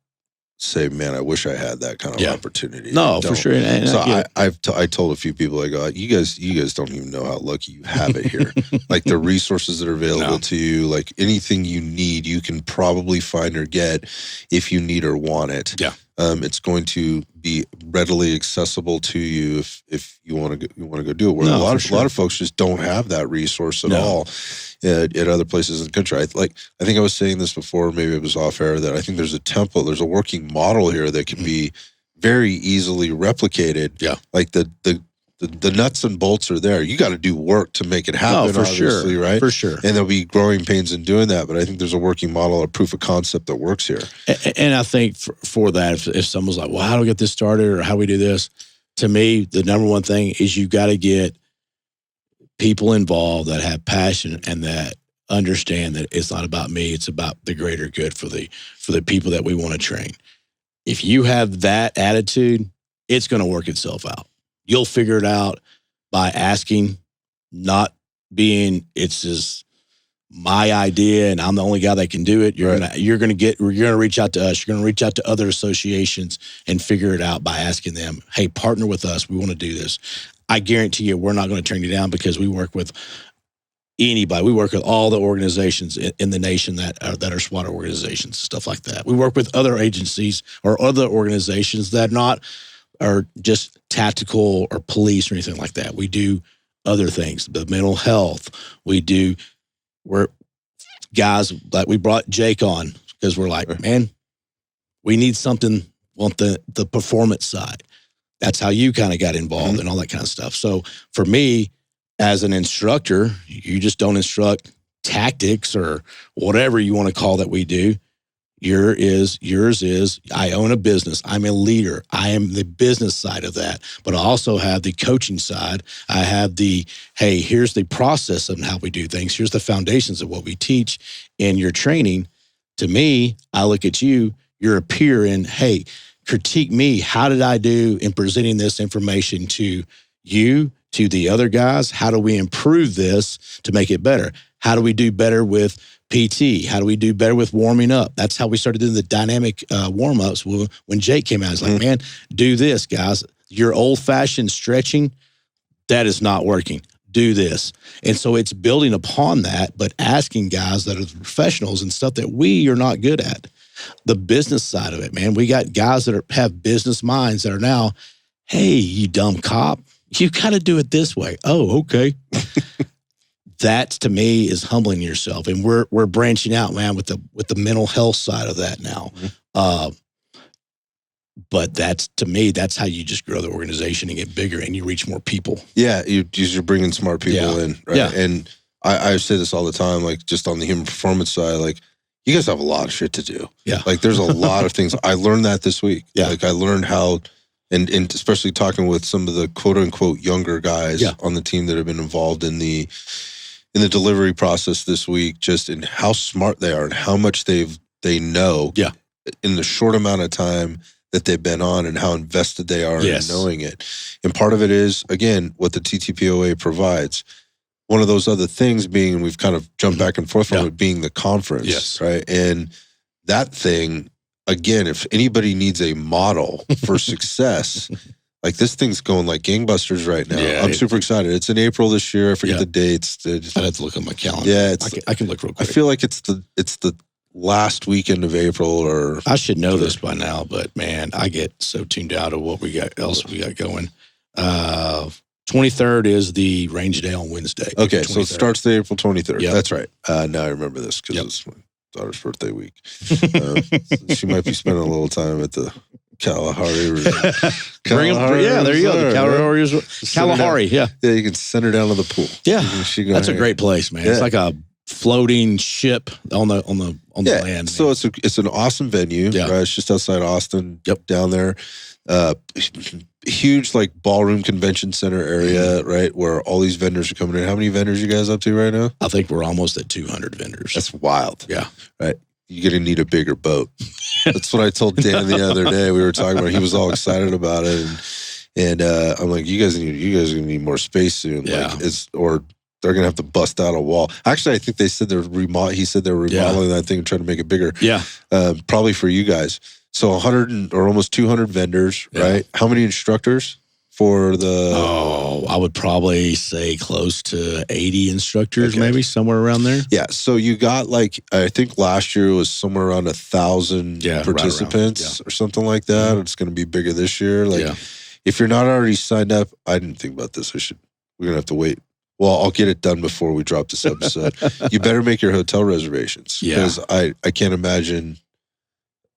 say, man, I wish I had that kind of opportunity. No, for sure. I told a few people, I go, you guys don't even know how lucky you have it here. Like, the resources that are available to you, like anything you need, you can probably find or get if you need or want it. Yeah. It's going to be readily accessible to you if you want to go do it. Where a lot of folks just don't have that resource at all at other places in the country. I think I was saying this before, maybe it was off air, that I think there's a template, there's a working model here that can be very easily replicated. Yeah, like the nuts and bolts are there. You got to do work to make it happen. Obviously, right? For sure. And there'll be growing pains in doing that. But I think there's a working model, a proof of concept that works here. And I think for that, if someone's like, well, how do we get this started, or how do we do this? To me, the number one thing is you got to get people involved that have passion and that understand that it's not about me, it's about the greater good for the people that we want to train. If you have that attitude, it's going to work itself out. You'll figure it out by asking, not being, it's just my idea and I'm the only guy that can do it. You're going to reach out to us. You're going to reach out to other associations and figure it out by asking them, hey, partner with us. We want to do this. I guarantee you, we're not going to turn you down, because we work with anybody. We work with all the organizations in the nation that are SWAT organizations, stuff like that. We work with other agencies or other organizations that are just tactical or police or anything like that. We do other things, the mental health. We're guys like, we brought Jake on because we're like, man, we need something on the performance side. That's how you kind of got involved and all that kind of stuff. So for me, as an instructor, you just don't instruct tactics or whatever you want to call that we do. Yours is, I own a business. I'm a leader. I am the business side of that. But I also have the coaching side. I have here's the process of how we do things. Here's the foundations of what we teach in your training. to me, I look at you, you're a peer and, hey, critique me. How did I do in presenting this information to you, to the other guys? How do we improve this to make it better? How do we do better with PT? How do we do better with warming up? That's how we started doing the dynamic warm-ups when Jake came out. He's like, man, do this, guys. Your old-fashioned stretching, that is not working. Do this. And so it's building upon that, but asking guys that are professionals and stuff that we are not good at. The business side of it, man. We got guys that have business minds that are now, hey, you dumb cop, you got to do it this way. Oh, okay. That to me is humbling yourself, and we're branching out, man, with the mental health side of that now. But that's, to me, that's how you just grow the organization and get bigger, and you reach more people. Yeah, you're bringing smart people in, right? Yeah. And I say this all the time, like just on the human performance side, like you guys have a lot of shit to do. Yeah, like there's a lot of things. I learned that this week. Yeah, like I learned how. And especially talking with some of the quote unquote younger guys on the team that have been involved in the delivery process this week, just in how smart they are and how much they know in the short amount of time that they've been on, and how invested they are in knowing it. And part of it is, again, what the TTPOA provides. One of those other things being, and we've kind of jumped back and forth from it, being the conference, right? And that thing, again, if anybody needs a model for success, like this thing's going like gangbusters right now. Yeah, I'm super excited. It's in April this year. I forget the dates. I'd have to look at my calendar. Yeah, I can look real quick. I feel like it's the last weekend of April, or I should know this by now, but man, I get so tuned out of what we got going. 23rd is the range day on Wednesday. Okay, so it starts the April 23rd. Yep. That's right. Now I remember this because it's my daughter's birthday week. She might be spending a little time at the Kalahari. There you go. The Kalahari. Yeah, you can send her down to the pool. Yeah, that's a great place, man. Yeah. It's like a floating ship on the land. So it's an awesome venue. Yeah. Right? It's just outside Austin. Yep, down there. Huge like ballroom convention center area, right, where all these vendors are coming in. How many vendors you guys up to right now? I think we're almost at 200 vendors. That's wild. Yeah. Right. You're going to need a bigger boat. That's what I told Dan the other day. We were talking about it. He was all excited about it. And I'm like, you guys are going to need more space soon. Yeah. Like or they're going to have to bust out a wall. Actually, I think they said they're remodeling that thing and trying to make it bigger. Yeah. Probably for you guys. So 100 or almost 200 vendors, right? How many instructors for the... Oh, I would probably say close to 80 instructors, maybe somewhere around there. Yeah. So you got like, I think last year was somewhere around 1,000 participants or something like that. Mm-hmm. It's going to be bigger this year. Like if you're not already signed up, I didn't think about this. We're going to have to wait. Well, I'll get it done before we drop this episode. You better make your hotel reservations because I can't imagine...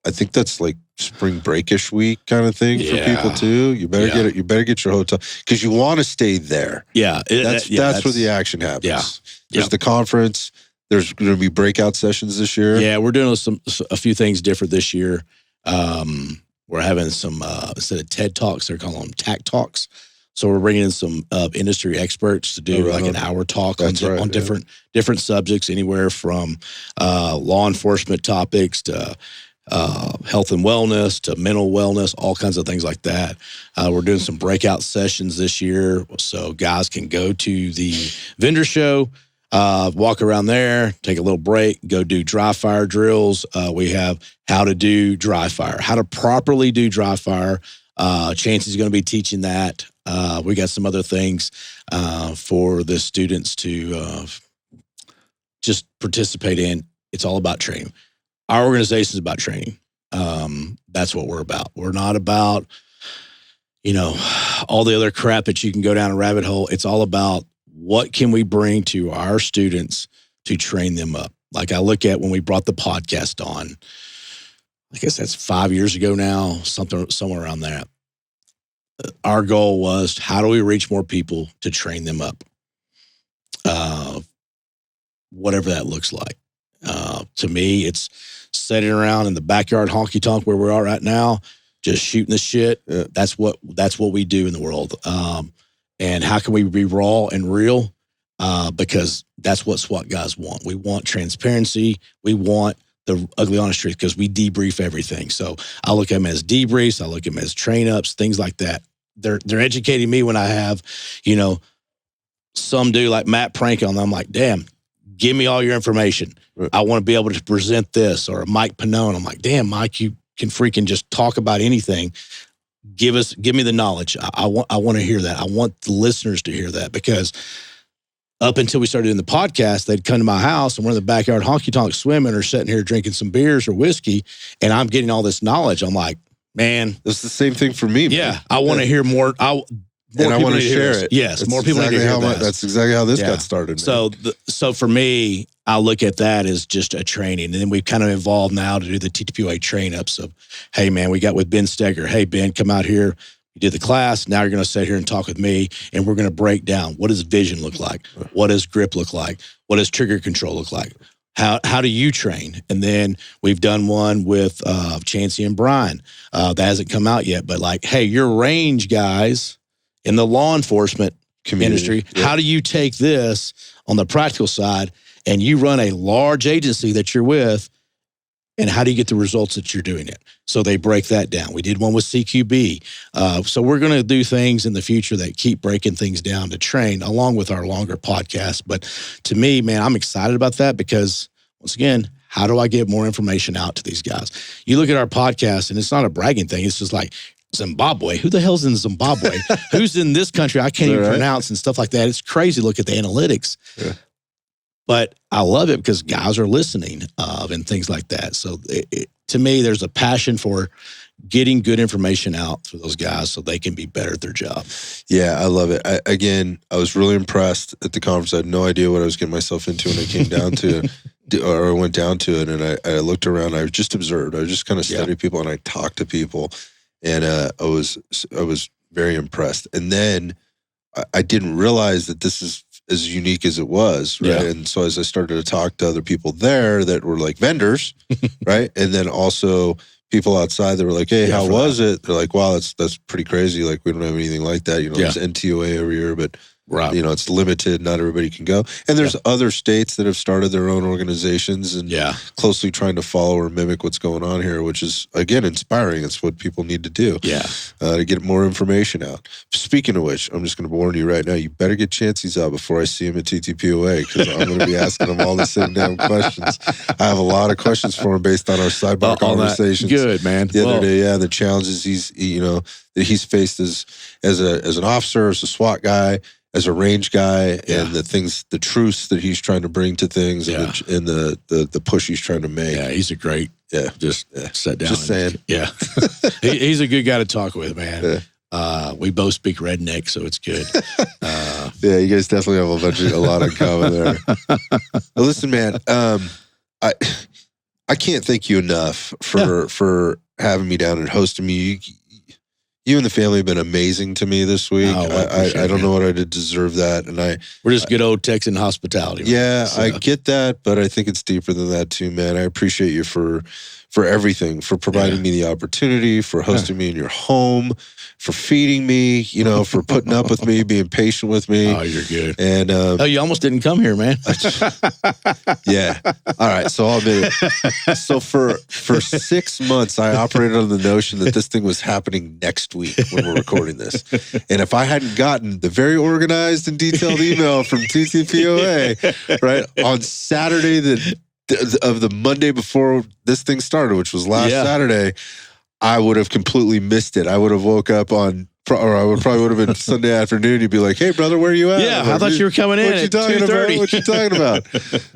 I think that's like spring breakish week kind of thing for people too. You better get it. You better get your hotel because you want to stay there. Yeah, that's where the action happens. Yeah, there's the conference. There's going to be breakout sessions this year. Yeah, we're doing a few things different this year. We're having some instead of TED Talks, they're calling them TAC Talks. So we're bringing in some industry experts to do an hour talk on different subjects, anywhere from law enforcement topics to health and wellness to mental wellness, all kinds of things like that. We're doing some breakout sessions this year, so guys can go to the vendor show, walk around there, take a little break, go do dry fire drills. We have how to do dry fire, how to properly do dry fire. Chancey's going to be teaching that. We got some other things for the students to just participate in. It's all about training. Our organization is about training. That's what we're about. We're not about, all the other crap that you can go down a rabbit hole. It's all about what can we bring to our students to train them up. Like I look at when we brought the podcast on, I guess that's 5 years ago now, somewhere around that. Our goal was, how do we reach more people to train them up? Whatever that looks like. To me, it's sitting around in the backyard honky tonk where we are right now, just shooting the shit. Yeah. That's what we do in the world. And how can we be raw and real? Because that's what SWAT guys want. We want transparency. We want the ugly honest truth, because we debrief everything. So I look at them as debriefs. I look at them as train ups, things like that. They're educating me when I have, some do like Matt Prank on them. I'm like, damn, give me all your information. Right. I want to be able to present this. Or Mike Pannone. I'm like, damn, Mike, you can freaking just talk about anything. Give me the knowledge. I want to hear that. I want the listeners to hear that, because up until we started doing the podcast, they'd come to my house and we're in the backyard honky-tonk swimming or sitting here drinking some beers or whiskey, and I'm getting all this knowledge. I'm like, man. It's the same thing for me, man. Yeah, I want to hear more. I want to share it. Yes, that's more people need to hear that. That's exactly how this got started, man. So for me, I look at that as just a training. And then we've kind of evolved now to do the TTPOA train-ups of, hey, man, we got with Ben Steger. Hey, Ben, come out here. You did the class. Now you're going to sit here and talk with me, and we're going to break down, what does vision look like? What does grip look like? What does trigger control look like? How do you train? And then we've done one with Chancey and Brian. That hasn't come out yet, but like, hey, you're range guys in the law enforcement industry. Yeah. How do you take this on the practical side, and you run a large agency that you're with, and how do you get the results that you're doing it? So they break that down. We did one with CQB. So we're going to do things in the future that keep breaking things down to train, along with our longer podcast. But to me, man, I'm excited about that, because once again, how do I get more information out to these guys? You look at our podcast, and it's not a bragging thing. It's just like, Zimbabwe. Who the hell's in Zimbabwe? Who's in this country I can't even pronounce and stuff like that. It's crazy. Look at the analytics. Yeah. But I love it because guys are listening and things like that. So to me, there's a passion for getting good information out for those guys so they can be better at their job. Yeah, I love it. I was really impressed at the conference. I had no idea what I was getting myself into when I came down to or I went down to it, and I looked around. I just observed. I just kind of studied people, and I talked to people, and I was very impressed. And then I didn't realize that this is as unique as it was, right? Yeah. And so as I started to talk to other people there that were like vendors, right? And then also people outside that were like, hey, how was it? They're like, wow, that's pretty crazy. Like, we don't have anything like that. There's NTOA over here, but it's limited. Not everybody can go. And there's other states that have started their own organizations and closely trying to follow or mimic what's going on here, which is, again, inspiring. It's what people need to do to get more information out. Speaking of which, I'm just going to warn you right now, you better get Chancey's out before I see him at TTPOA, because I'm going to be asking him all the same damn questions. I have a lot of questions for him based on our sidebar conversations. Good, man. The other day, the challenges that he's faced as an officer, as a SWAT guy, as a range guy, and the truths that he's trying to bring to things, and the push he's trying to make. Yeah, he's a great. Just sit down. Just saying. Yeah, he's a good guy to talk with, man. Yeah. We both speak redneck, so it's good. You guys definitely have a lot in common there. Well, listen, man, I can't thank you enough for having me down and hosting me. You and the family have been amazing to me this week. I don't know what I did to deserve that. And we're just good old Texan hospitality. Yeah, so. I get that, but I think it's deeper than that too, man. I appreciate you for everything, for providing me the opportunity, for hosting me in your home, for feeding me, for putting up with me, being patient with me. Oh, you're good. And you almost didn't come here, man. Yeah. All right. So I'll admit it. So for 6 months, I operated on the notion that this thing was happening next week when we're recording this. And if I hadn't gotten the very organized and detailed email from TTPOA, right, on Saturday of the Monday before this thing started, which was last Saturday, I would have completely missed it. I would have woke up or I probably would have been Sunday afternoon. You'd be like, "Hey, brother, where are you at?" Yeah, I thought you were coming in at 2:30. What you talking about?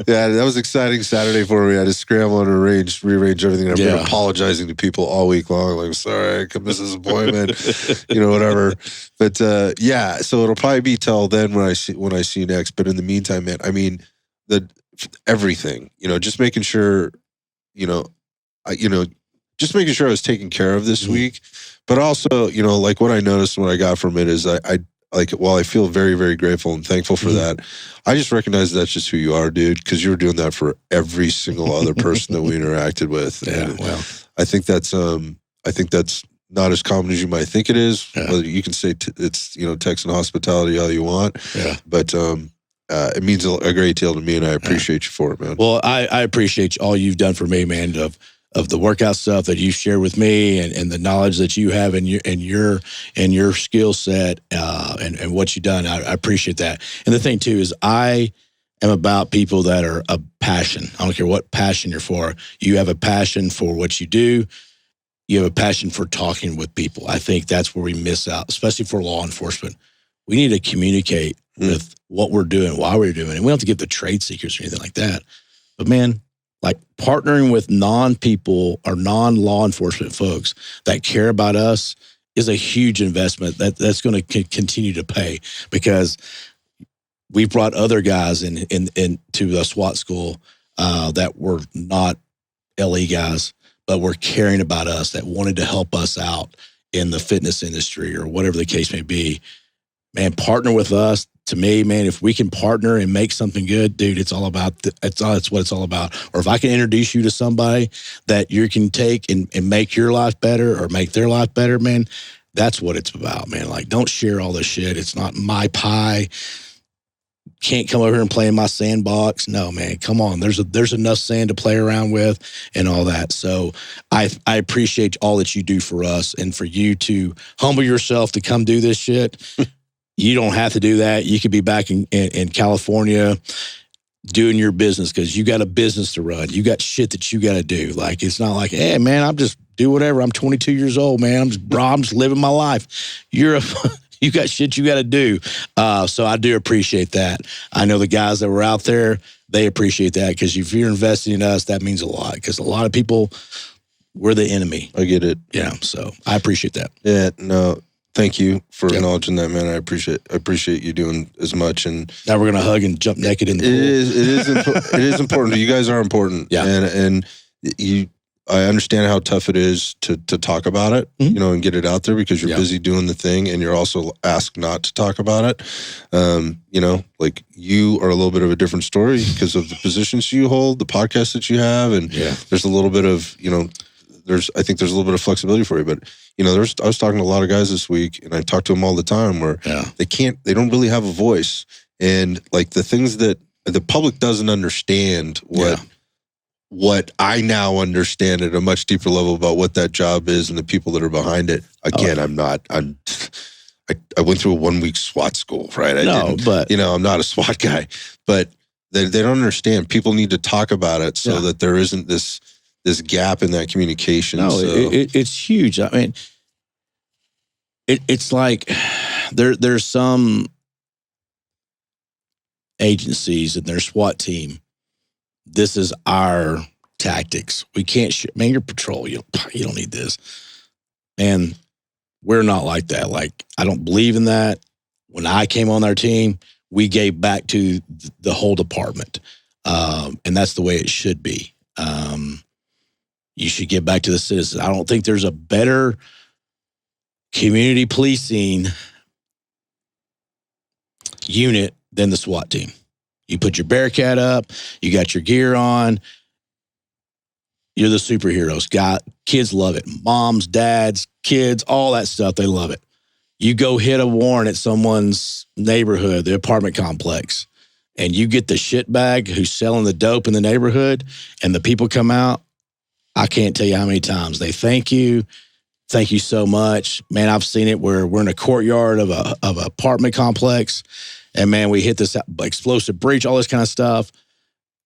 Yeah, that was exciting Saturday for me. I had to scramble and rearrange everything. And I've been apologizing to people all week long, like, "Sorry, I could miss this appointment," whatever. But so it'll probably be till then when I see you next. But in the meantime, man, I mean, everything, just making sure, just making sure I was taken care of this week, but also, like what I noticed when I got from it is while I feel very, very grateful and thankful for that, I just recognize that's just who you are, dude, because you were doing that for every single other person that we interacted with. Yeah, and I think that's not as common as you might think it is. Yeah. Whether you can say it's, Texan hospitality all you want. Yeah. But it means a great deal to me, and I appreciate you for it, man. Well, I appreciate all you've done for me, man, of the workout stuff that you share with me, and the knowledge that you have in your skill set, and what you've done. I appreciate that. And the thing too is, I am about people that are a passion. I don't care what passion you're for. You have a passion for what you do. You have a passion for talking with people. I think that's where we miss out, especially for law enforcement. We need to communicate with what we're doing, why we're doing it. And we don't have to give the trade secrets or anything like that. But man, like partnering with non-people or non-law enforcement folks that care about us is a huge investment that's going to continue to pay, because we've brought other guys into the SWAT school that were not LE guys, but were caring about us, that wanted to help us out in the fitness industry or whatever the case may be. Man, partner with us. To me, man, if we can partner and make something good, dude, it's all about, it's what it's all about. Or if I can introduce you to somebody that you can take and make your life better or make their life better, man, that's what it's about, man. Like, don't share all this shit. It's not my pie. Can't come over here and play in my sandbox. No, man, come on. There's enough sand to play around with and all that. So I appreciate all that you do for us, and for you to humble yourself to come do this shit. You don't have to do that. You could be back in California doing your business, because you got a business to run. You got shit that you got to do. Like, it's not like, hey, man, I'm just do whatever. I'm 22 years old, man. I'm just living my life. You got shit you got to do. So I do appreciate that. I know the guys that were out there, they appreciate that, because if you're investing in us, that means a lot, because a lot of people, we're the enemy. I get it. Yeah. So I appreciate that. Yeah, no. Thank you for acknowledging that, man. I appreciate you doing as much. And now we're gonna hug and jump naked in the pool. It is important. You guys are important. Yeah. And I understand how tough it is to talk about it, and get it out there, because you're busy doing the thing, and you're also asked not to talk about it. Like, you are a little bit of a different story because of the positions you hold, the podcast that you have, and there's a little bit of, I think there's a little bit of flexibility for you, but I was talking to a lot of guys this week, and I talk to them all the time, where they don't really have a voice, and like the things that the public doesn't understand what I now understand at a much deeper level about what that job is and the people that are behind it. Again, I went through a 1-week SWAT school, right? I'm not a SWAT guy, but they don't understand. People need to talk about it so that there isn't this gap in that communication. No, it's huge. I mean, it's like there's some agencies and their SWAT team. This is our tactics. We can't man, your patrol. You don't need this. And we're not like that. Like, I don't believe in that. When I came on our team, we gave back to the whole department, and that's the way it should be. You should give back to the citizens. I don't think there's a better community policing unit than the SWAT team. You put your Bearcat up, you got your gear on, you're the superheroes. Kids love it. Moms, dads, kids, all that stuff, they love it. You go hit a warrant at someone's neighborhood, the apartment complex, and you get the shitbag who's selling the dope in the neighborhood, and the people come out. I can't tell you how many times they thank you so much. Man, I've seen it where we're in a courtyard of an apartment complex, and man, we hit this explosive breach, all this kind of stuff.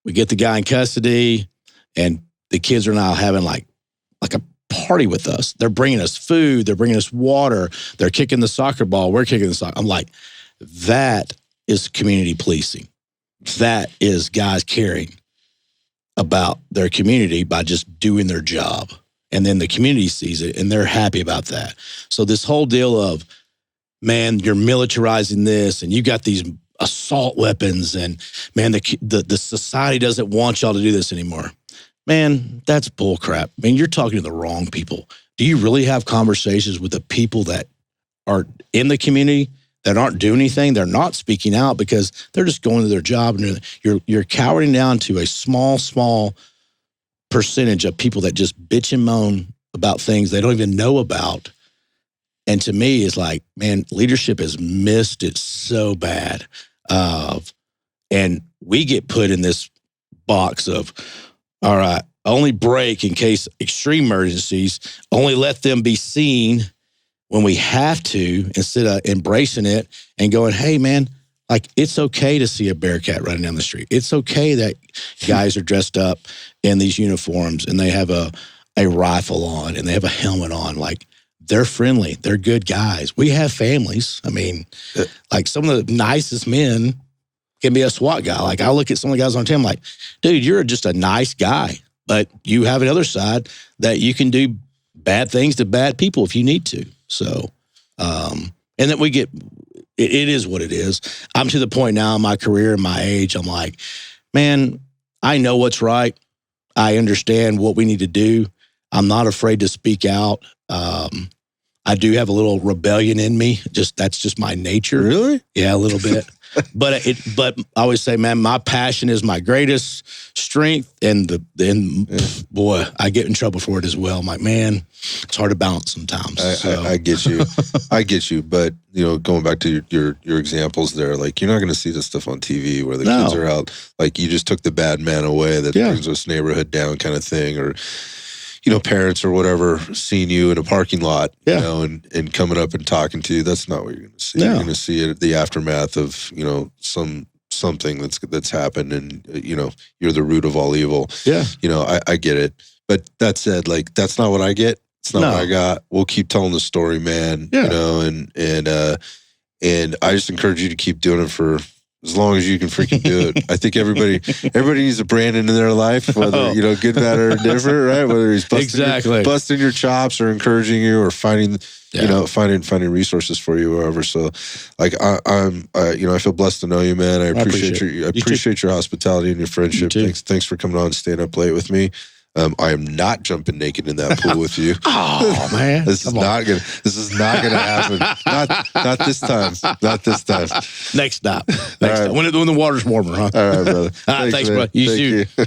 We get the guy in custody, and the kids are now having like a party with us. They're bringing us food. They're bringing us water. They're kicking the soccer ball. We're kicking the soccer. I'm like, that is community policing. That is guys caring about their community by just doing their job. And then the community sees it, and they're happy about that. So this whole deal of, man, you're militarizing this, and you got these assault weapons, and man, the society doesn't want y'all to do this anymore. Man, that's bull crap. I mean, you're talking to the wrong people. Do you really have conversations with the people that are in the community that aren't doing anything? They're not speaking out because they're just going to their job, and you're cowering down to a small percentage of people that just bitch and moan about things they don't even know about. And to me, it's like, man, leadership has missed it so bad. And we get put in this box of, all right, only break in case extreme emergencies, only let them be seen when we have to, instead of embracing it and going, hey, man, like, it's okay to see a Bearcat running down the street. It's okay that guys are dressed up in these uniforms and they have a rifle on and they have a helmet on. Like, they're friendly. They're good guys. We have families. I mean, like, some of the nicest men can be a SWAT guy. Like, I look at some of the guys on the team, like, dude, you're just a nice guy. But you have another side that you can do bad things to bad people if you need to. So, and then we get, it is what it is. I'm to the point now in my career and my age, I'm like, man, I know what's right. I understand what we need to do. I'm not afraid to speak out. I do have a little rebellion in me. That's just my nature. Really? Yeah, a little bit. But I always say, man, my passion is my greatest strength, and boy, I get in trouble for it as well. I'm like, man, it's hard to balance sometimes. I get you. I get you. But, going back to your examples there, like, you're not going to see this stuff on TV where the kids are out. Like, you just took the bad man away that brings this neighborhood down kind of thing, or, parents or whatever seeing you in a parking lot, and coming up and talking to you. That's not what you're going to see. You're going to see it, the aftermath of, something that's happened, and, you're the root of all evil. Yeah. I get it. But that said, like, that's not what I get. It's not what I got. We'll keep telling the story, man. Yeah. And I just encourage you to keep doing it for as long as you can freaking do it. I think everybody needs a Brandon in their life, whether, good, bad, or different, right? Whether he's busting your chops or encouraging you or finding resources for you, wherever. So, like, I feel blessed to know you, man. I appreciate your hospitality and your friendship. Thanks for coming on and staying up late with me. I am not jumping naked in that pool with you. Oh, man. This is not gonna happen. Not this time. Not this time. Next stop. When the water's warmer, huh? All right, brother. Thanks, bro. You too.